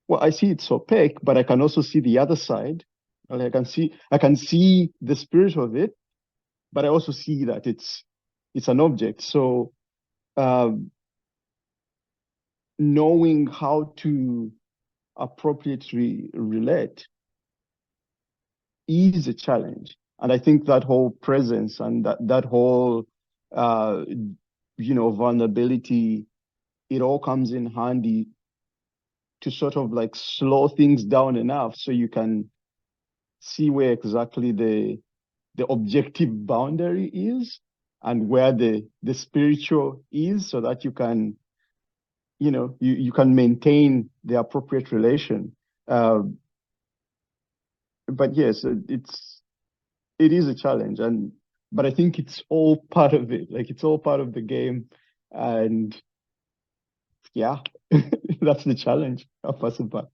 well, I see it's opaque, but I can also see the other side. And I can see the spirit of it, but I also see that it's an object. So knowing how to appropriately relate is a challenge. And I think that whole presence and that whole vulnerability, it all comes in handy to sort of like slow things down enough so you can see where exactly the objective boundary is and where the spiritual is, so that you can, you can maintain the appropriate relation. But yes, it is a challenge, but I think it's all part of it. Like, it's all part of the game, and yeah, that's the challenge. I'll pass it back.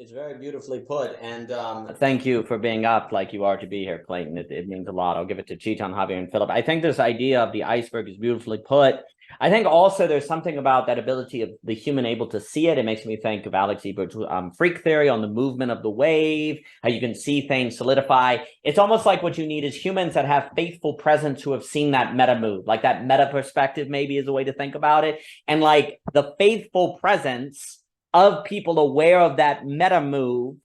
It's very beautifully put, and thank you for being up like you are to be here, Clayton. It means a lot. I'll give it to Chetan, Javier, and Philip. I think this idea of the iceberg is beautifully put. I think also there's something about that ability of the human able to see it. It makes me think of Alex Ebert's freak theory on the movement of the wave, how you can see things solidify. It's almost like what you need is humans that have faithful presence who have seen that meta move, like that meta perspective maybe is a way to think about it. And like the faithful presence of people aware of that meta move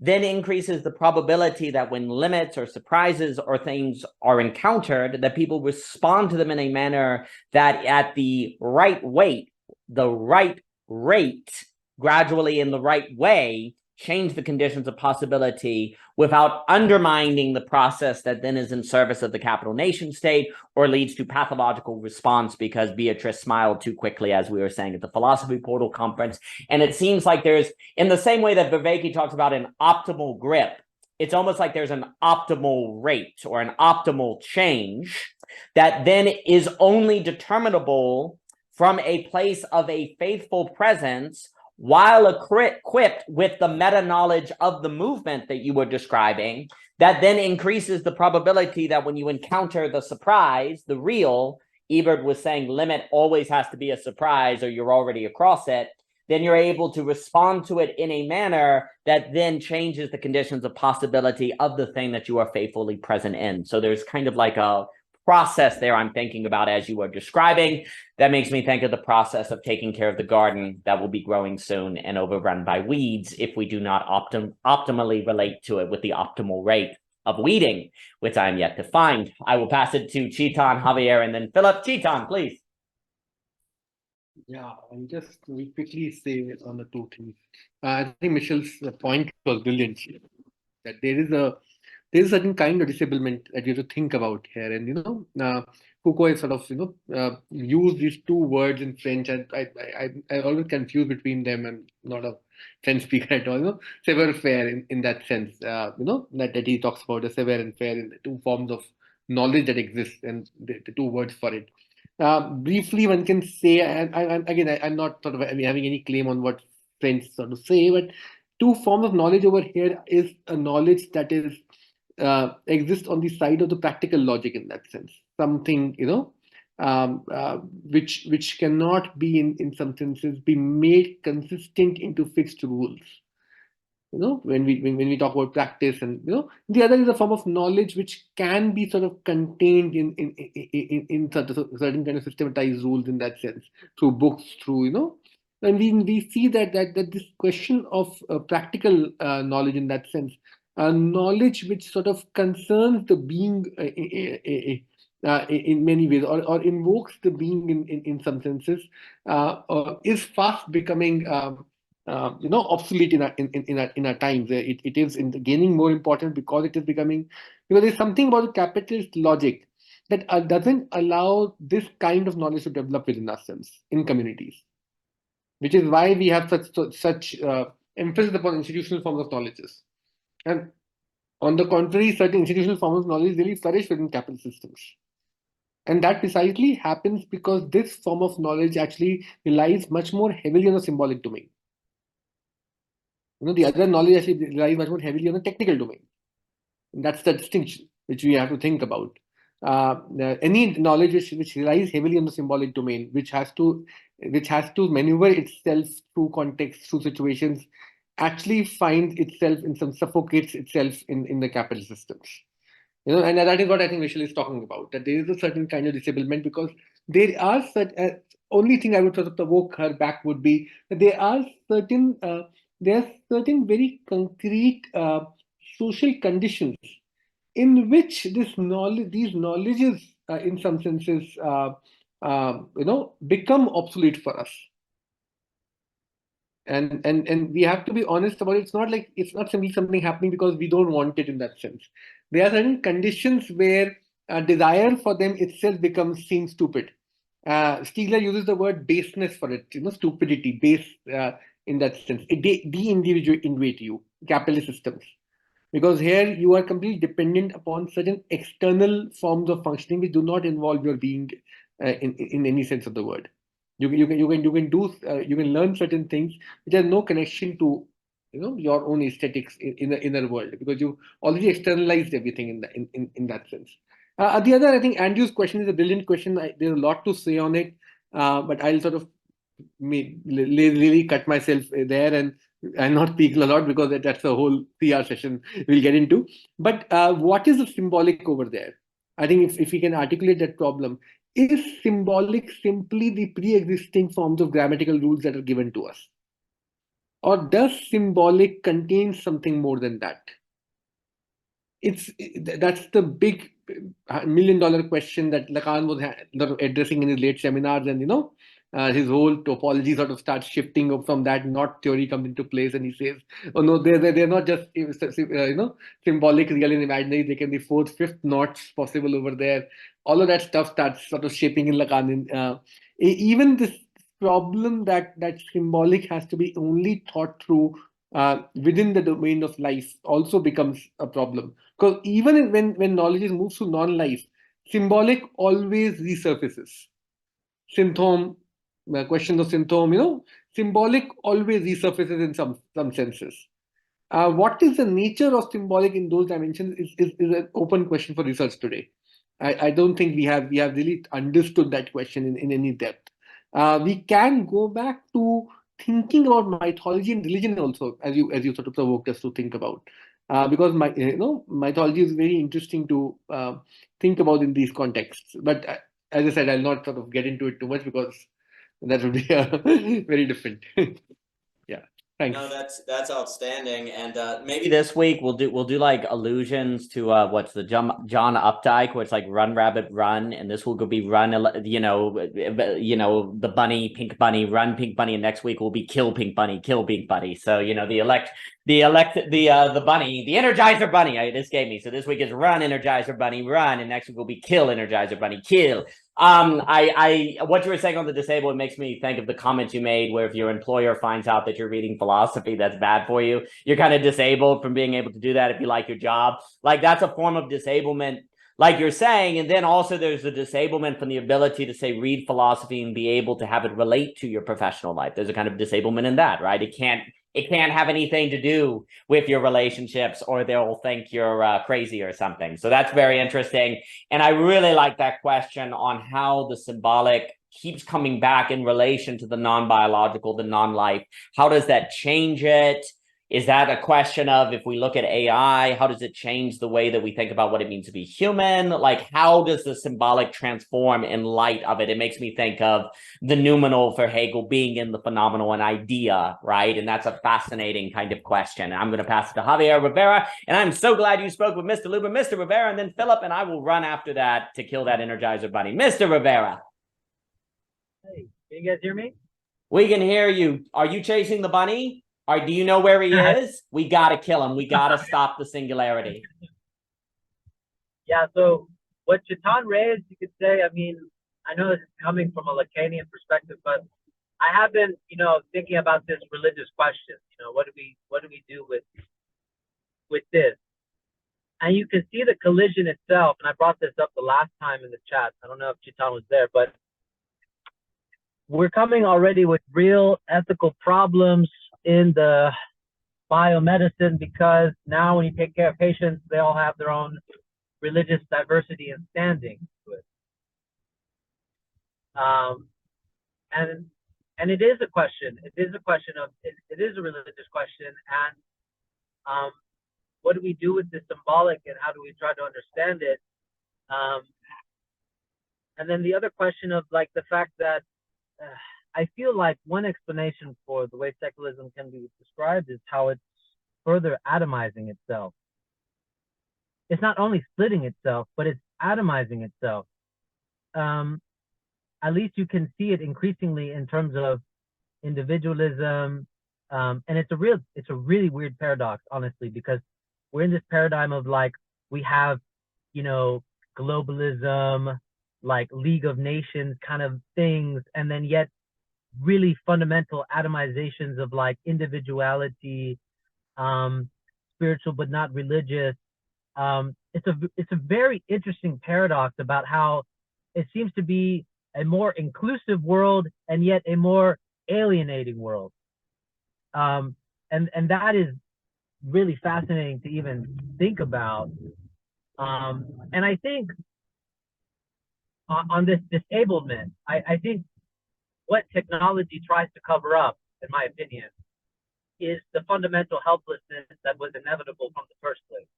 then increases the probability that when limits or surprises or things are encountered, that people respond to them in a manner that at the right weight, the right rate, gradually in the right way, change the conditions of possibility without undermining the process that then is in service of the capital nation state or leads to pathological response because Beatrice smiled too quickly, as we were saying at the Philosophy Portal conference. And it seems like there's, in the same way that Viveki talks about an optimal grip, it's almost like there's an optimal rate or an optimal change that then is only determinable from a place of a faithful presence, while equipped with the meta-knowledge of the movement that you were describing, that then increases the probability that when you encounter the surprise, the real, Ebert was saying limit always has to be a surprise or you're already across it, then you're able to respond to it in a manner that then changes the conditions of possibility of the thing that you are faithfully present in. So there's kind of like a process there I'm thinking about as you are describing. That makes me think of the process of taking care of the garden that will be growing soon and overrun by weeds if we do not optimally relate to it with the optimal rate of weeding, which I am yet to find. I will pass it to Chetan, Javier, and then Philip. Chetan, please. Yeah, I'll just quickly say on the two things. I think Michelle's point was brilliant here, that there is a there's a certain kind of disablement that you have to think about here. And Foucault is sort of used these two words in French, and I always confuse between them. I'm not a French speaker at all. Savoir faire in that sense. That he talks about the savoir and faire in the two forms of knowledge that exist, and the two words for it. Briefly, one can say, and I'm not sort of having any claim on what French sort of say, but two forms of knowledge over here is a knowledge that is exists on the side of the practical logic in that sense. Something, which cannot be in some senses be made consistent into fixed rules. When we talk about practice, and the other is a form of knowledge which can be sort of contained in certain kind of systematized rules in that sense, through books, through and we see that this question of practical knowledge in that sense, knowledge which sort of concerns the being in many ways, or invokes the being in some senses, is fast becoming obsolete in our times. It is gaining more importance because it is becoming, there's something about the capitalist logic that doesn't allow this kind of knowledge to develop within ourselves in communities, which is why we have such emphasis upon institutional forms of knowledges. And on the contrary, certain institutional forms of knowledge really flourish within capitalist systems. And that precisely happens because this form of knowledge actually relies much more heavily on the symbolic domain. The other knowledge actually relies much more heavily on the technical domain. And that's the distinction which we have to think about. Any knowledge which relies heavily on the symbolic domain, which has to maneuver itself through context, through situations, actually finds itself suffocates itself in the capitalist systems. And that is what I think Vishal is talking about, that there is a certain kind of disablement, because there are only thing I would sort of provoke her back would be that there are certain very concrete social conditions in which these knowledges in some senses become obsolete for us. And we have to be honest about it. It's not simply something happening because we don't want it in that sense. There are certain conditions where desire for them itself seems stupid. Stiegler uses the word baseness for it, stupidity, base in that sense. It de-individuate you, capitalist systems. Because here you are completely dependent upon certain external forms of functioning which do not involve your being in any sense of the word. You can learn certain things which have no connection to your own aesthetics in the inner world, because you already externalized everything in that sense. The other, I think Andrew's question is a brilliant question. There's a lot to say on it, but I'll sort of really cut myself there and not speak a lot, because that's a whole 3-hour session we'll get into. But what is the symbolic over there? I think if we can articulate that problem, is symbolic simply the pre-existing forms of grammatical rules that are given to us? Or does symbolic contain something more than that? That's the big $1 million question that Lacan was addressing in his late seminars, and his whole topology sort of starts shifting from that. Knot theory comes into place, and he says, "Oh no, they're not just symbolic, real, and imaginary. They can be fourth, fifth knots possible over there." All of that stuff starts sort of shaping in Lacan. Even this problem that symbolic has to be only thought through within the domain of life also becomes a problem, because even when knowledge is moved to non-life, symbolic always resurfaces. Symptom, questions of symptom, symbolic always resurfaces in some senses. What is the nature of symbolic in those dimensions is an open question for research today. I don't think we have really understood that question in any depth. We can go back to thinking about mythology and religion also, as you sort of provoked us to think about, because mythology is very interesting to think about in these contexts. But as I said, I'll not sort of get into it too much, because that would be very different. Yeah. Thanks. No, that's outstanding. And maybe this week we'll do like allusions to what's the John Updike, where it's like run rabbit run, and this will be run, the bunny, pink bunny, run pink bunny, and next week will be kill pink bunny, kill pink bunny. So the bunny, the Energizer bunny, this gave me. So this week is run Energizer bunny, run, and next week will be kill Energizer bunny, kill. What you were saying on the disabled makes me think of the comments you made, where if your employer finds out that you're reading philosophy, that's bad for you. You're kind of disabled from being able to do that if you like your job. Like, that's a form of disablement, like you're saying. And then also there's the disablement from the ability to, say, read philosophy and be able to have it relate to your professional life. There's a kind of disablement in that, right? It can't have anything to do with your relationships, or they'll think you're crazy or something. So that's very interesting. And I really like that question on how the symbolic keeps coming back in relation to the non-biological, the non-life. How does that change it? Is that a question of, if we look at AI, how does it change the way that we think about what it means to be human? Like, how does the symbolic transform in light of it? It makes me think of the noumenal for Hegel being in the phenomenal, an idea, right? And that's a fascinating kind of question. I'm going to pass it to Javier Rivera, and I'm so glad you spoke with Mr. Luba, Mr. Rivera, and then Philip, and I will run after that to kill that Energizer bunny. Mr. Rivera. Hey, can you guys hear me? We can hear you. Are you chasing the bunny? Or do you know where he is? We got to kill him. We got to stop the singularity. Yeah, so what Chetan raised, you could say, I mean, I know this is coming from a Lacanian perspective, but I have been, thinking about this religious question. What do we do with this? And you can see the collision itself, and I brought this up the last time in the chat. I don't know if Chetan was there, but we're coming already with real ethical problems in the biomedicine, because now when you take care of patients, they all have their own religious diversity and standing to it. And it is a question. It is a question of, it is a religious question. And what do we do with the symbolic, and how do we try to understand it? And then the other question of, like, the fact that I feel like one explanation for the way secularism can be described is how it's further atomizing itself. It's not only splitting itself, but it's atomizing itself. At least you can see it increasingly in terms of individualism. And it's a really weird paradox, honestly, because we're in this paradigm of, like, we have, globalism, like League of Nations kind of things, and then yet really fundamental atomizations of, like, individuality, spiritual but not religious. It's a very interesting paradox about how it seems to be a more inclusive world and yet a more alienating world. And that is really fascinating to even think about. And I think on this disablement, I think what technology tries to cover up, in my opinion, is the fundamental helplessness that was inevitable from the first place.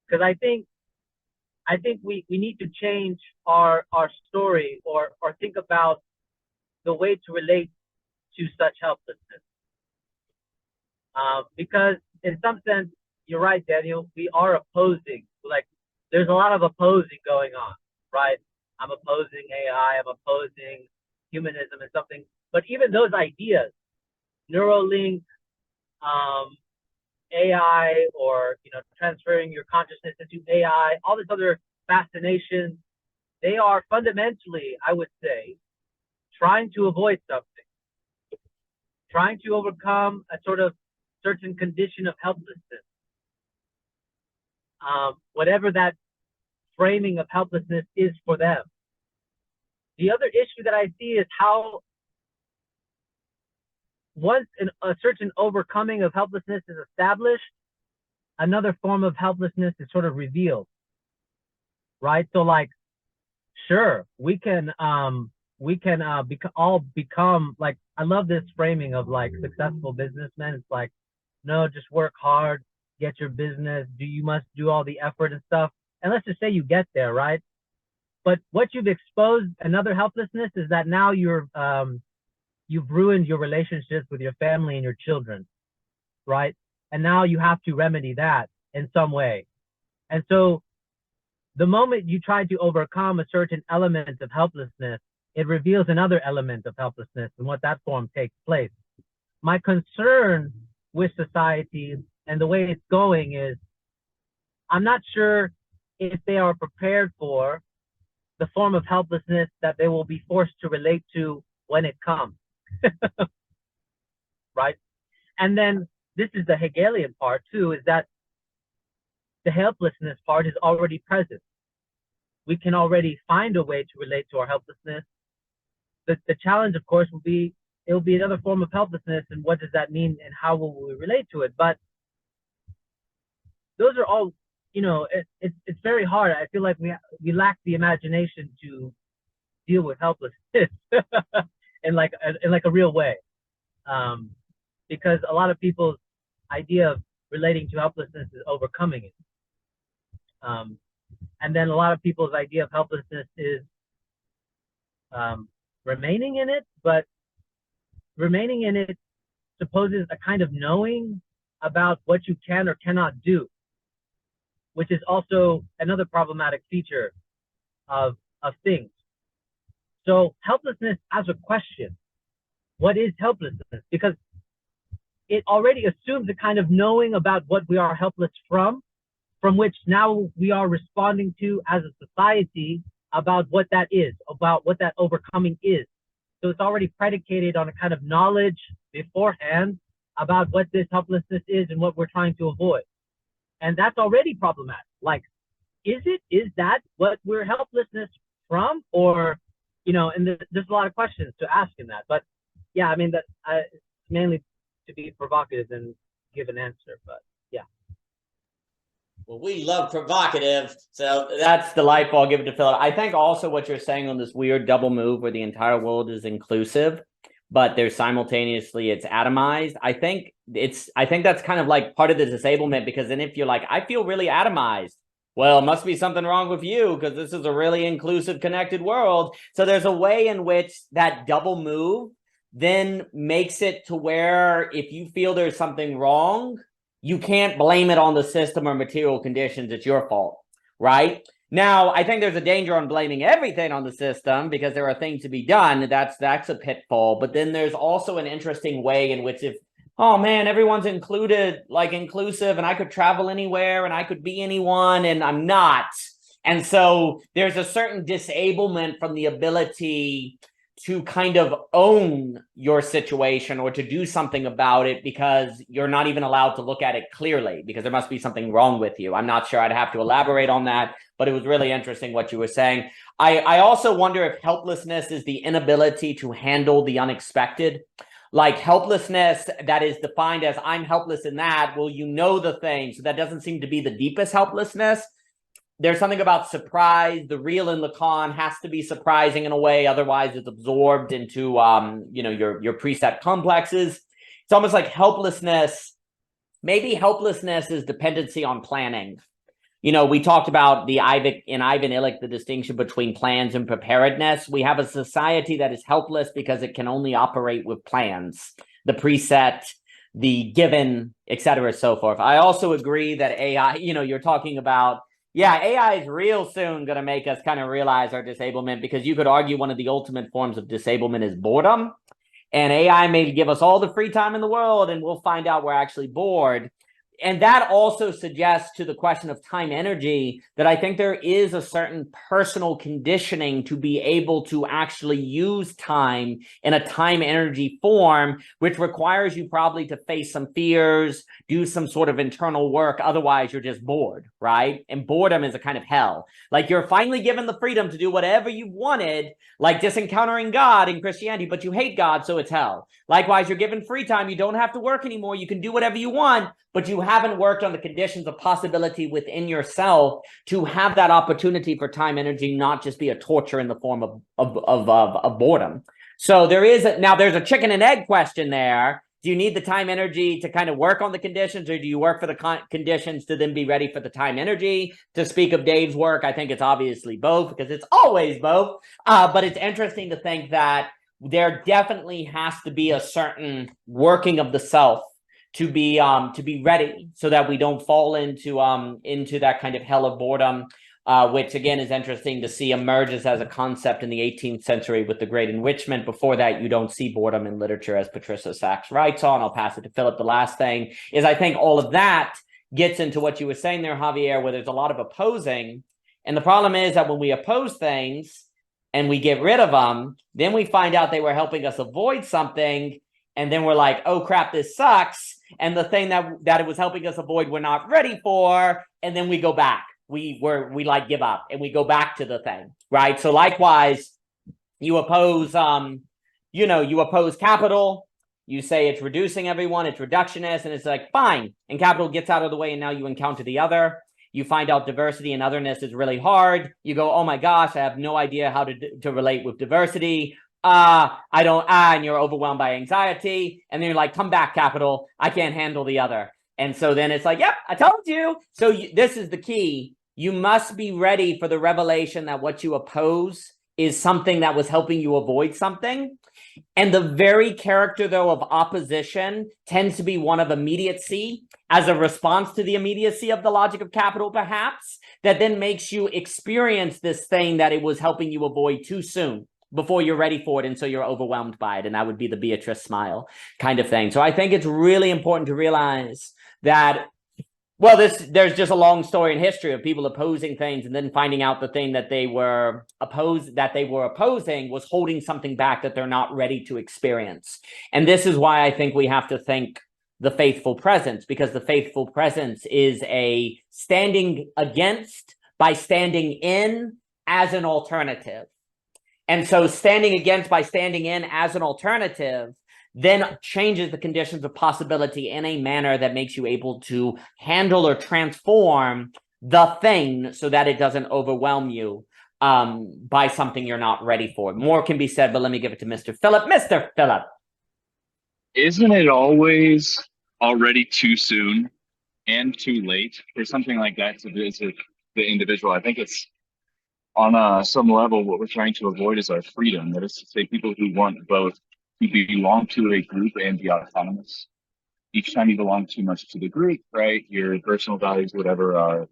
Because I think we need to change our story, or think about the way to relate to such helplessness. Because in some sense, you're right, Daniel, we are opposing. Like, there's a lot of opposing going on, right? I'm opposing AI, I'm opposing humanism and something. But even those ideas, Neuralink, AI, or transferring your consciousness into AI, all this other fascination, they are fundamentally, I would say, trying to avoid something, trying to overcome a sort of certain condition of helplessness. Whatever that framing of helplessness is for them. The other issue that I see is how once a certain overcoming of helplessness is established, another form of helplessness is sort of revealed, right? So, like, sure, we can all become, like, I love this framing of, like, successful businessmen. It's like, no, just work hard, get your business, you must do all the effort and stuff. And let's just say you get there, right? But what you've exposed, another helplessness, is that now you're you've ruined your relationships with your family and your children, right? And now you have to remedy that in some way. And so the moment you try to overcome a certain element of helplessness, it reveals another element of helplessness and what that form takes place. My concern with society and the way it's going is I'm not sure if they are prepared for the form of helplessness that they will be forced to relate to when it comes. Right? And then this is the Hegelian part too, is that the helplessness part is already present. We can already find a way to relate to our helplessness. The challenge, of course, will be, it will be another form of helplessness, and what does that mean and how will we relate to it? But those are all, you know, it's very hard. I feel like we lack the imagination to deal with helplessness in like a real way, because a lot of people's idea of relating to helplessness is overcoming it, and then a lot of people's idea of helplessness is remaining in it, but remaining in it supposes a kind of knowing about what you can or cannot do, which is also another problematic feature of things. So helplessness as a question, what is helplessness? Because it already assumes a kind of knowing about what we are helpless from which now we are responding to as a society about what that is, about what that overcoming is. So it's already predicated on a kind of knowledge beforehand about what this helplessness is and what we're trying to avoid. And that's already problematic. Like, is that what we're helplessness from? Or, you know, and there's a lot of questions to ask in that. But yeah, I mean, mainly to be provocative and give an answer, but yeah. Well, we love provocative, so that's delightful. I'll give it to Phillip. I think also what you're saying on this weird double move where the entire world is inclusive, but there's simultaneously it's atomized. I think that's kind of like part of the disablement, because then if you're like, I feel really atomized, well, it must be something wrong with you because this is a really inclusive, connected world. So there's a way in which that double move then makes it to where if you feel there's something wrong, you can't blame it on the system or material conditions. It's your fault, right? Now, I think there's a danger on blaming everything on the system because there are things to be done. That's a pitfall. But then there's also an interesting way in which if, oh man, everyone's included, like inclusive, and I could travel anywhere and I could be anyone and I'm not. And so there's a certain disablement from the ability to kind of own your situation or to do something about it because you're not even allowed to look at it clearly because there must be something wrong with you. I'm not sure I'd have to elaborate on that, but it was really interesting what you were saying. I also wonder if helplessness is the inability to handle the unexpected. Like helplessness that is defined as I'm helpless in that, well, you know the thing, so that doesn't seem to be the deepest helplessness. There's something about surprise. The real in Lacan has to be surprising in a way, otherwise it's absorbed into you know, your preset complexes. It's almost like helplessness. Maybe helplessness is dependency on planning. You know, we talked about in Ivan Illich, the distinction between plans and preparedness. We have a society that is helpless because it can only operate with plans, the preset, the given, et cetera, so forth. I also agree that AI, you know, you're talking about, yeah, AI is real soon going to make us kind of realize our disablement, because you could argue one of the ultimate forms of disablement is boredom. And AI may give us all the free time in the world and we'll find out we're actually bored. And that also suggests to the question of time energy that I think there is a certain personal conditioning to be able to actually use time in a time energy form, which requires you probably to face some fears, do some sort of internal work. Otherwise, you're just bored, right? And boredom is a kind of hell. Like you're finally given the freedom to do whatever you wanted, like disencountering God in Christianity, but you hate God, so it's hell. Likewise, you're given free time. You don't have to work anymore. You can do whatever you want, but you haven't worked on the conditions of possibility within yourself to have that opportunity for time energy not just be a torture in the form of boredom. So there's a chicken and egg question there. Do you need the time energy to kind of work on the conditions, or do you work for the conditions to then be ready for the time energy? To speak of Dave's work, I think it's obviously both, because it's always both. But it's interesting to think that there definitely has to be a certain working of the self to be ready, so that we don't fall into that kind of hell of boredom, which again is interesting to see emerges as a concept in the 18th century with the Great Enrichment. Before that, you don't see boredom in literature, as Patricia Sachs writes on. I'll pass it to Philip. The last thing is, I think all of that gets into what you were saying there, Javier, where there's a lot of opposing. And the problem is that when we oppose things and we get rid of them, then we find out they were helping us avoid something. And then we're like, oh crap, this sucks. And the thing that it was helping us avoid, we're not ready for. And then we go back. We like give up and we go back to the thing, right? So likewise, you oppose, you oppose capital. You say it's reducing everyone, it's reductionist, and it's like, fine. And capital gets out of the way, and now you encounter the other. You find out diversity and otherness is really hard. You go, oh my gosh, I have no idea how to relate with diversity. And you're overwhelmed by anxiety. And then you're like, come back, capital. I can't handle the other. And so then it's like, yep, I told you. So this is the key. You must be ready for the revelation that what you oppose is something that was helping you avoid something. And the very character, though, of opposition tends to be one of immediacy, as a response to the immediacy of the logic of capital, perhaps, that then makes you experience this thing that it was helping you avoid too soon, before you're ready for it, and so you're overwhelmed by it. And that would be the Beatrice smile kind of thing. So I think it's really important to realize that, well, there's just a long story in history of people opposing things and then finding out the thing that they were opposing was holding something back that they're not ready to experience. And this is why I think we have to think the faithful presence, because the faithful presence is a standing against by standing in as an alternative. And so standing against by standing in as an alternative then changes the conditions of possibility in a manner that makes you able to handle or transform the thing so that it doesn't overwhelm you by something you're not ready for. More can be said, but let me give it to Mr. Phillip. Mr. Phillip. Isn't it always already too soon and too late for something like that to visit the individual? I think it's on some level what we're trying to avoid is our freedom. That is to say, people who want both to belong to a group and be autonomous. Each time you belong too much to the group, right, your personal values, whatever, are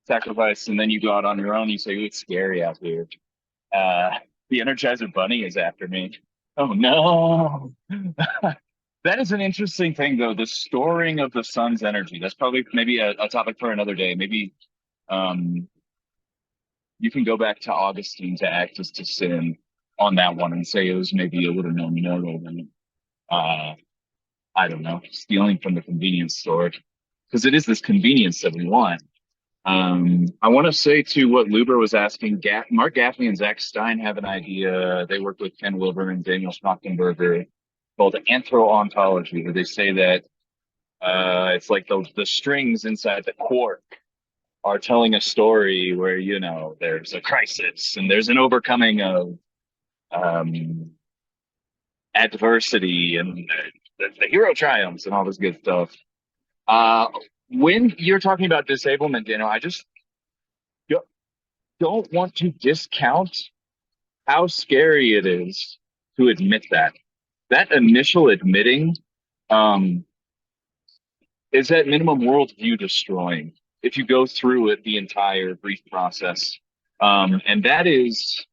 sacrificed, and then you go out on your own, you say, it's scary out here. The Energizer Bunny is after me. Oh no. That is an interesting thing, though, the storing of the sun's energy. That's probably maybe a topic for another day. Maybe you can go back to Augustine, to Actus to Sin, on that one and say it was maybe a little more mortal than, I don't know, stealing from the convenience store. Because it is this convenience that we want. I want to say to what Luber was asking, Mark Gaffney and Zach Stein have an idea. They work with Ken Wilber and Daniel Schmachtenberger called anthro-ontology, where they say that it's like the strings inside the quark are telling a story where, you know, there's a crisis and there's an overcoming of adversity and the hero triumphs and all this good stuff. When you're talking about disablement, you know, I just don't want to discount how scary it is to admit that. That initial admitting is at minimum worldview destroying if you go through it the entire brief process. And that is,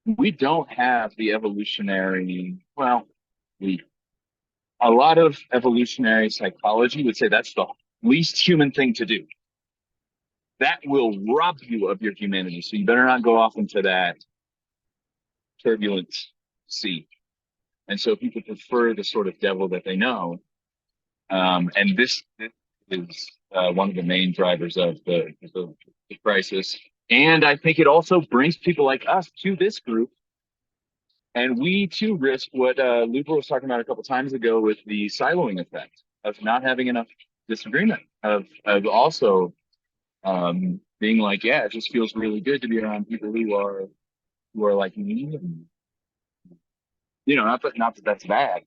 we don't have the evolutionary, well, a lot of evolutionary psychology would say that's the least human thing to do. That will rob you of your humanity. So you better not go off into that turbulent sea. And so people prefer the sort of devil that they know. And this is one of the main drivers of the crisis. And I think it also brings people like us to this group. And we too risk what Luber was talking about a couple times ago with the siloing effect of not having enough disagreement, of also being like, yeah, it just feels really good to be around people who are like me. And, you know, not that that's bad,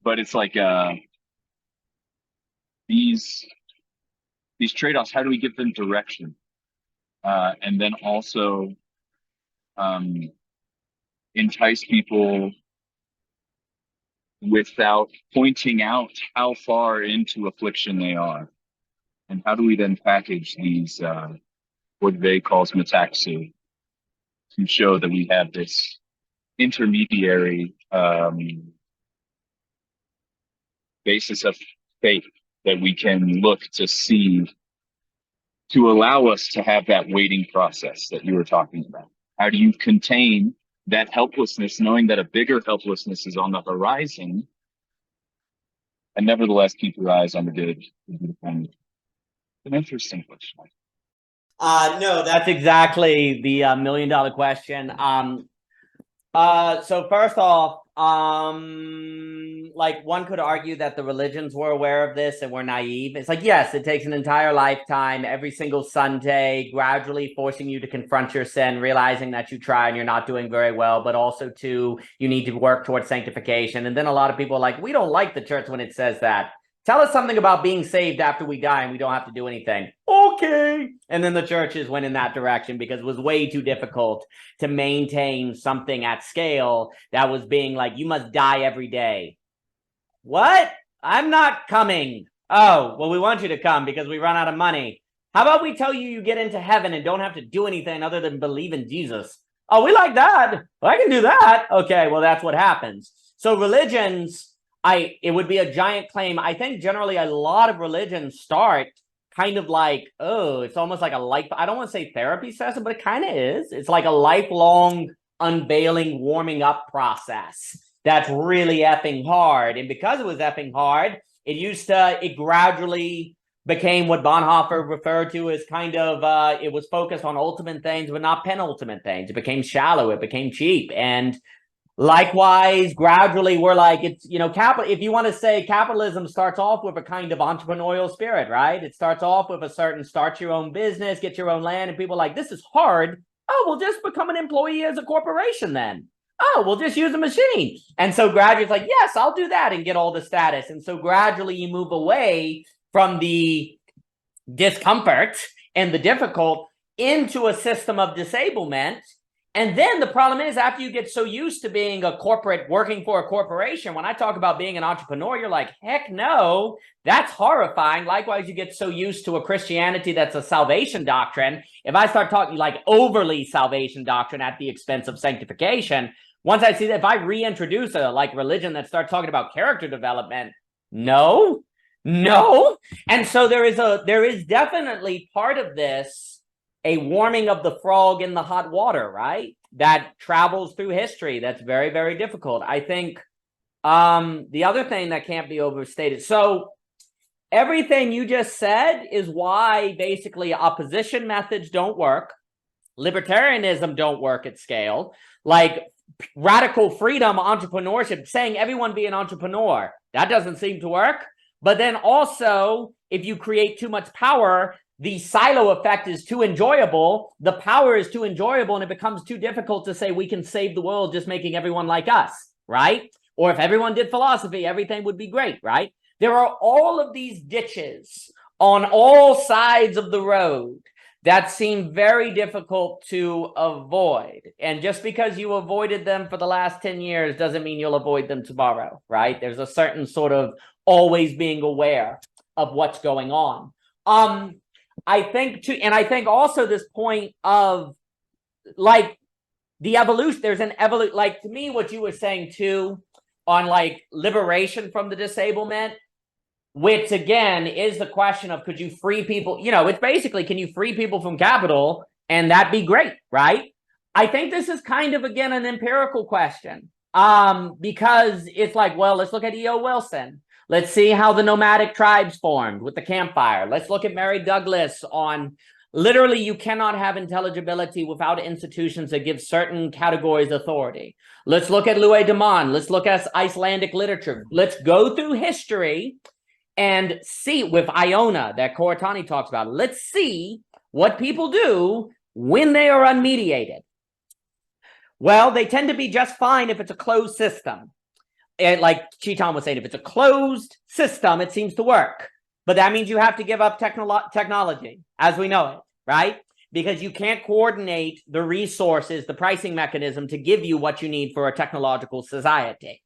but it's like these trade-offs. How do we give them direction, and then also entice people without pointing out how far into affliction they are? And how do we then package these, what they call metaxu, to show that we have this intermediary basis of faith that we can look to see to allow us to have that waiting process that you were talking about? How do you contain that helplessness, knowing that a bigger helplessness is on the horizon, and nevertheless keep your eyes on the good? An interesting question. No, that's exactly the $1 million question. So first off, like one could argue that the religions were aware of this and were naive. It's like, yes, it takes an entire lifetime, every single Sunday, gradually forcing you to confront your sin, realizing that you try and you're not doing very well, but also you need to work towards sanctification. And then a lot of people are like, we don't like the church when it says that. Tell us something about being saved after we die and we don't have to do anything. Okay. And then the churches went in that direction because it was way too difficult to maintain something at scale that was being like, you must die every day. What? I'm not coming. Oh, well, we want you to come because we run out of money. How about we tell you get into heaven and don't have to do anything other than believe in Jesus? Oh, we like that. Well, I can do that. Okay, well, that's what happens. So religions... it would be a giant claim. I think generally a lot of religions start kind of like, oh, it's almost like a life. I don't want to say therapy session, but it kind of is. It's like a lifelong unveiling, warming up process that's really effing hard. And because it was effing hard, it gradually became what Bonhoeffer referred to as kind of, it was focused on ultimate things, but not penultimate things. It became shallow. It became cheap. And likewise, gradually, we're like, it's, if you want to say capitalism starts off with a kind of entrepreneurial spirit, right? It starts off with a certain start your own business, get your own land, and people are like, this is hard. Oh, we'll just become an employee as a corporation then. Oh, we'll just use a machine. And so gradually it's like, yes, I'll do that and get all the status. And so gradually you move away from the discomfort and the difficult into a system of disablement. And then the problem is, after you get so used to being a corporate, working for a corporation, when I talk about being an entrepreneur, you're like, heck no, that's horrifying. Likewise, you get so used to a Christianity that's a salvation doctrine. If I start talking like overly salvation doctrine at the expense of sanctification, once I see that, if I reintroduce a like religion that starts talking about character development, no. And so there is definitely part of this, a warming of the frog in the hot water, right? That travels through history. That's very, very difficult. I think the other thing that can't be overstated. So everything you just said is why basically opposition methods don't work. Libertarianism don't work at scale. Like radical freedom, entrepreneurship, saying everyone be an entrepreneur, that doesn't seem to work. But then also, if you create too much power, the silo effect is too enjoyable, the power is too enjoyable, and it becomes too difficult to say we can save the world just making everyone like us, right? Or if everyone did philosophy, everything would be great, right? There are all of these ditches on all sides of the road that seem very difficult to avoid. And just because you avoided them for the last 10 years doesn't mean you'll avoid them tomorrow, right? There's a certain sort of always being aware of what's going on. I think also this point of like the evolution, there's an evolution, like to me, what you were saying too, on like liberation from the disablement, which again is the question of, could you free people? It's basically, can you free people from capital? And that'd be great, right? I think this is kind of, again, an empirical question, because it's like, well, let's look at E.O. Wilson. Let's see how the nomadic tribes formed with the campfire. Let's look at Mary Douglas on literally you cannot have intelligibility without institutions that give certain categories authority. Let's look at Louis de Man. Let's look at Icelandic literature. Let's go through history and see with Iona that Koratani talks about. Let's see what people do when they are unmediated. Well, they tend to be just fine if it's a closed system. And like Chetan was saying, if it's a closed system, it seems to work. But that means you have to give up technology as we know it, right? because you can't coordinate the resources, the pricing mechanism to give you what you need for a technological society.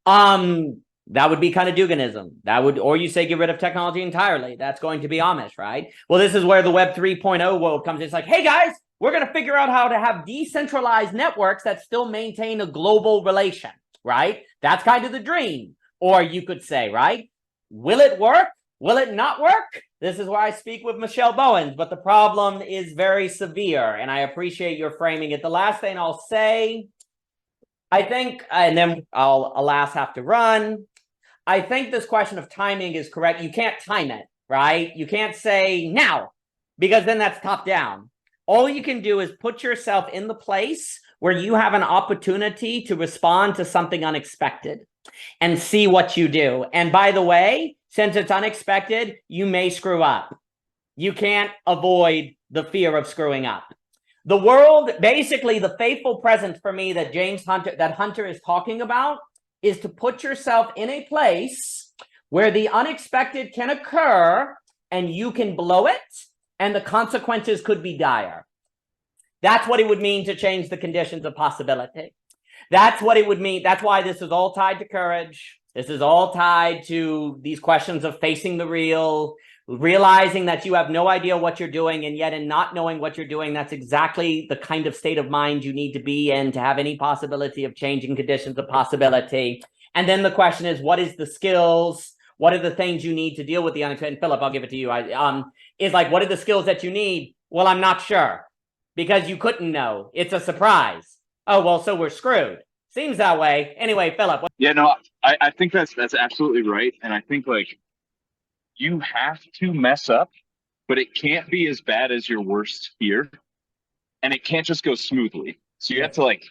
That would be kind of Duginism. That would, or you say get rid of technology entirely. That's going to be Amish, right? Well, this is where the Web 3.0 world comes in. It's like, hey guys, we're going to figure out how to have decentralized networks that still maintain a global relation, right? That's kind of the dream. Or you could say, right? Will it work? Will it not work? This is where I speak with Michelle Bowens, but the problem is very severe, and I appreciate your framing it. The last thing I'll say, I think, and then I'll alas have to run, I think this question of timing is correct. You can't time it, right? You can't say now, because then that's top down. All you can do is put yourself in the place where you have an opportunity to respond to something unexpected and see what you do. And by the way, since it's unexpected, you may screw up. You can't avoid the fear of screwing up. The world, basically the faithful presence for me that Hunter is talking about is to put yourself in a place where the unexpected can occur and you can blow it and the consequences could be dire. That's what it would mean to change the conditions of possibility. That's what it would mean. That's why this is all tied to courage. This is all tied to these questions of facing the real, realizing that you have no idea what you're doing, and yet in not knowing what you're doing, that's exactly the kind of state of mind you need to be in to have any possibility of changing conditions of possibility. And then the question is, what is the skills? What are the things you need to deal with the unexpected? And Philip, I'll give it to you. Is like, what are the skills that you need? Well, I'm not sure, because you couldn't know. It's a surprise. Oh, well, so we're screwed. Seems that way. Anyway, Philip. Yeah, no, I think that's absolutely right. And I think, like, you have to mess up, but it can't be as bad as your worst fear. And it can't just go smoothly. So you have to, like,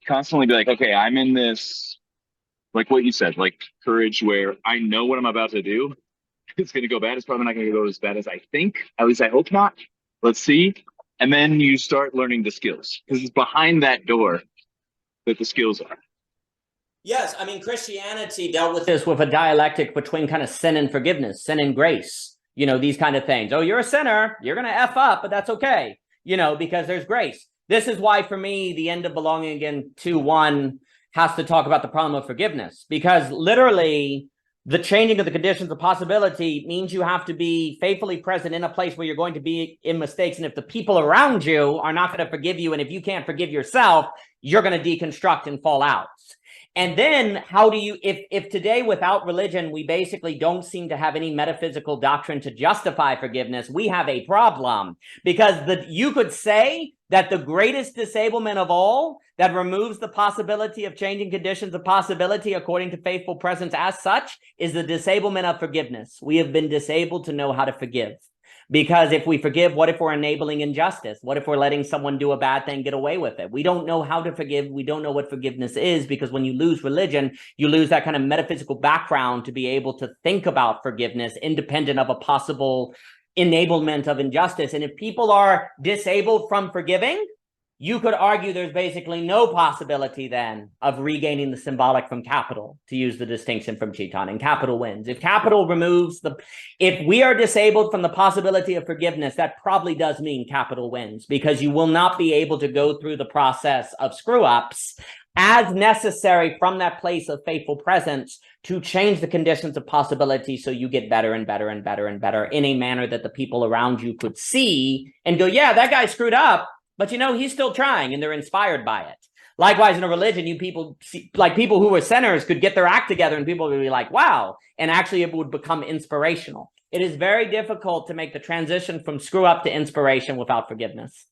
constantly be like, okay, I'm in this, like what you said, like courage, where I know what I'm about to do. It's going to go bad. It's probably not going to go as bad as I think. At least I hope not. Let's see. And then you start learning the skills, because it's behind that door that the skills are. Yes, I mean, Christianity dealt with this with a dialectic between kind of sin and forgiveness, sin and grace, you know, these kind of things. Oh, you're a sinner, you're going to F up, but that's okay, you know, because there's grace. This is why, for me, the end of Belonging Again 2:1 has to talk about the problem of forgiveness, because literally the changing of the conditions of possibility means you have to be faithfully present in a place where you're going to be in mistakes. And if the people around you are not going to forgive you, and if you can't forgive yourself, you're going to deconstruct and fall out. And then how do you, if today without religion, we basically don't seem to have any metaphysical doctrine to justify forgiveness, we have a problem, because you could say that the greatest disablement of all that removes the possibility of changing conditions of possibility according to faithful presence as such is the disablement of forgiveness. We have been disabled to know how to forgive. Because if we forgive, what if we're enabling injustice? What if we're letting someone do a bad thing, get away with it? We don't know how to forgive. We don't know what forgiveness is, because when you lose religion, you lose that kind of metaphysical background to be able to think about forgiveness independent of a possible enablement of injustice. And if people are disabled from forgiving, you could argue there's basically no possibility then of regaining the symbolic from capital, to use the distinction from Chiton, and capital wins. If capital removes if we are disabled from the possibility of forgiveness, that probably does mean capital wins, because you will not be able to go through the process of screw ups as necessary from that place of faithful presence to change the conditions of possibility, so you get better and better and better and better in a manner that the people around you could see and go, yeah, that guy screwed up, but you know, he's still trying, and they're inspired by it. Likewise, in a religion, you people see, like people who were sinners could get their act together and people would be like, wow, and actually it would become inspirational. It is very difficult to make the transition from screw up to inspiration without forgiveness.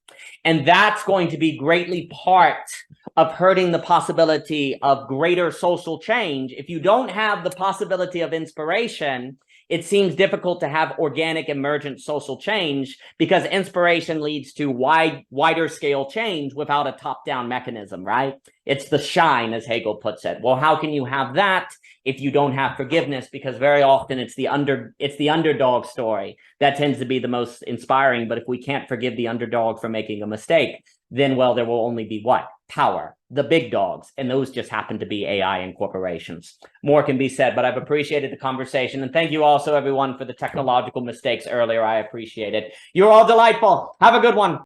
And that's going to be greatly part of hurting the possibility of greater social change. If you don't have the possibility of inspiration, it seems difficult to have organic emergent social change, because inspiration leads to wider scale change without a top-down mechanism, right? It's the shine, as Hegel puts it. Well, how can you have that if you don't have forgiveness? Because very often it's the underdog story that tends to be the most inspiring. But if we can't forgive the underdog for making a mistake, then, well, there will only be what? Power, the big dogs, and those just happen to be AI and corporations. More can be said, but I've appreciated the conversation, and thank you also, everyone, for the technological mistakes earlier. I appreciate it. You're all delightful. Have a good one.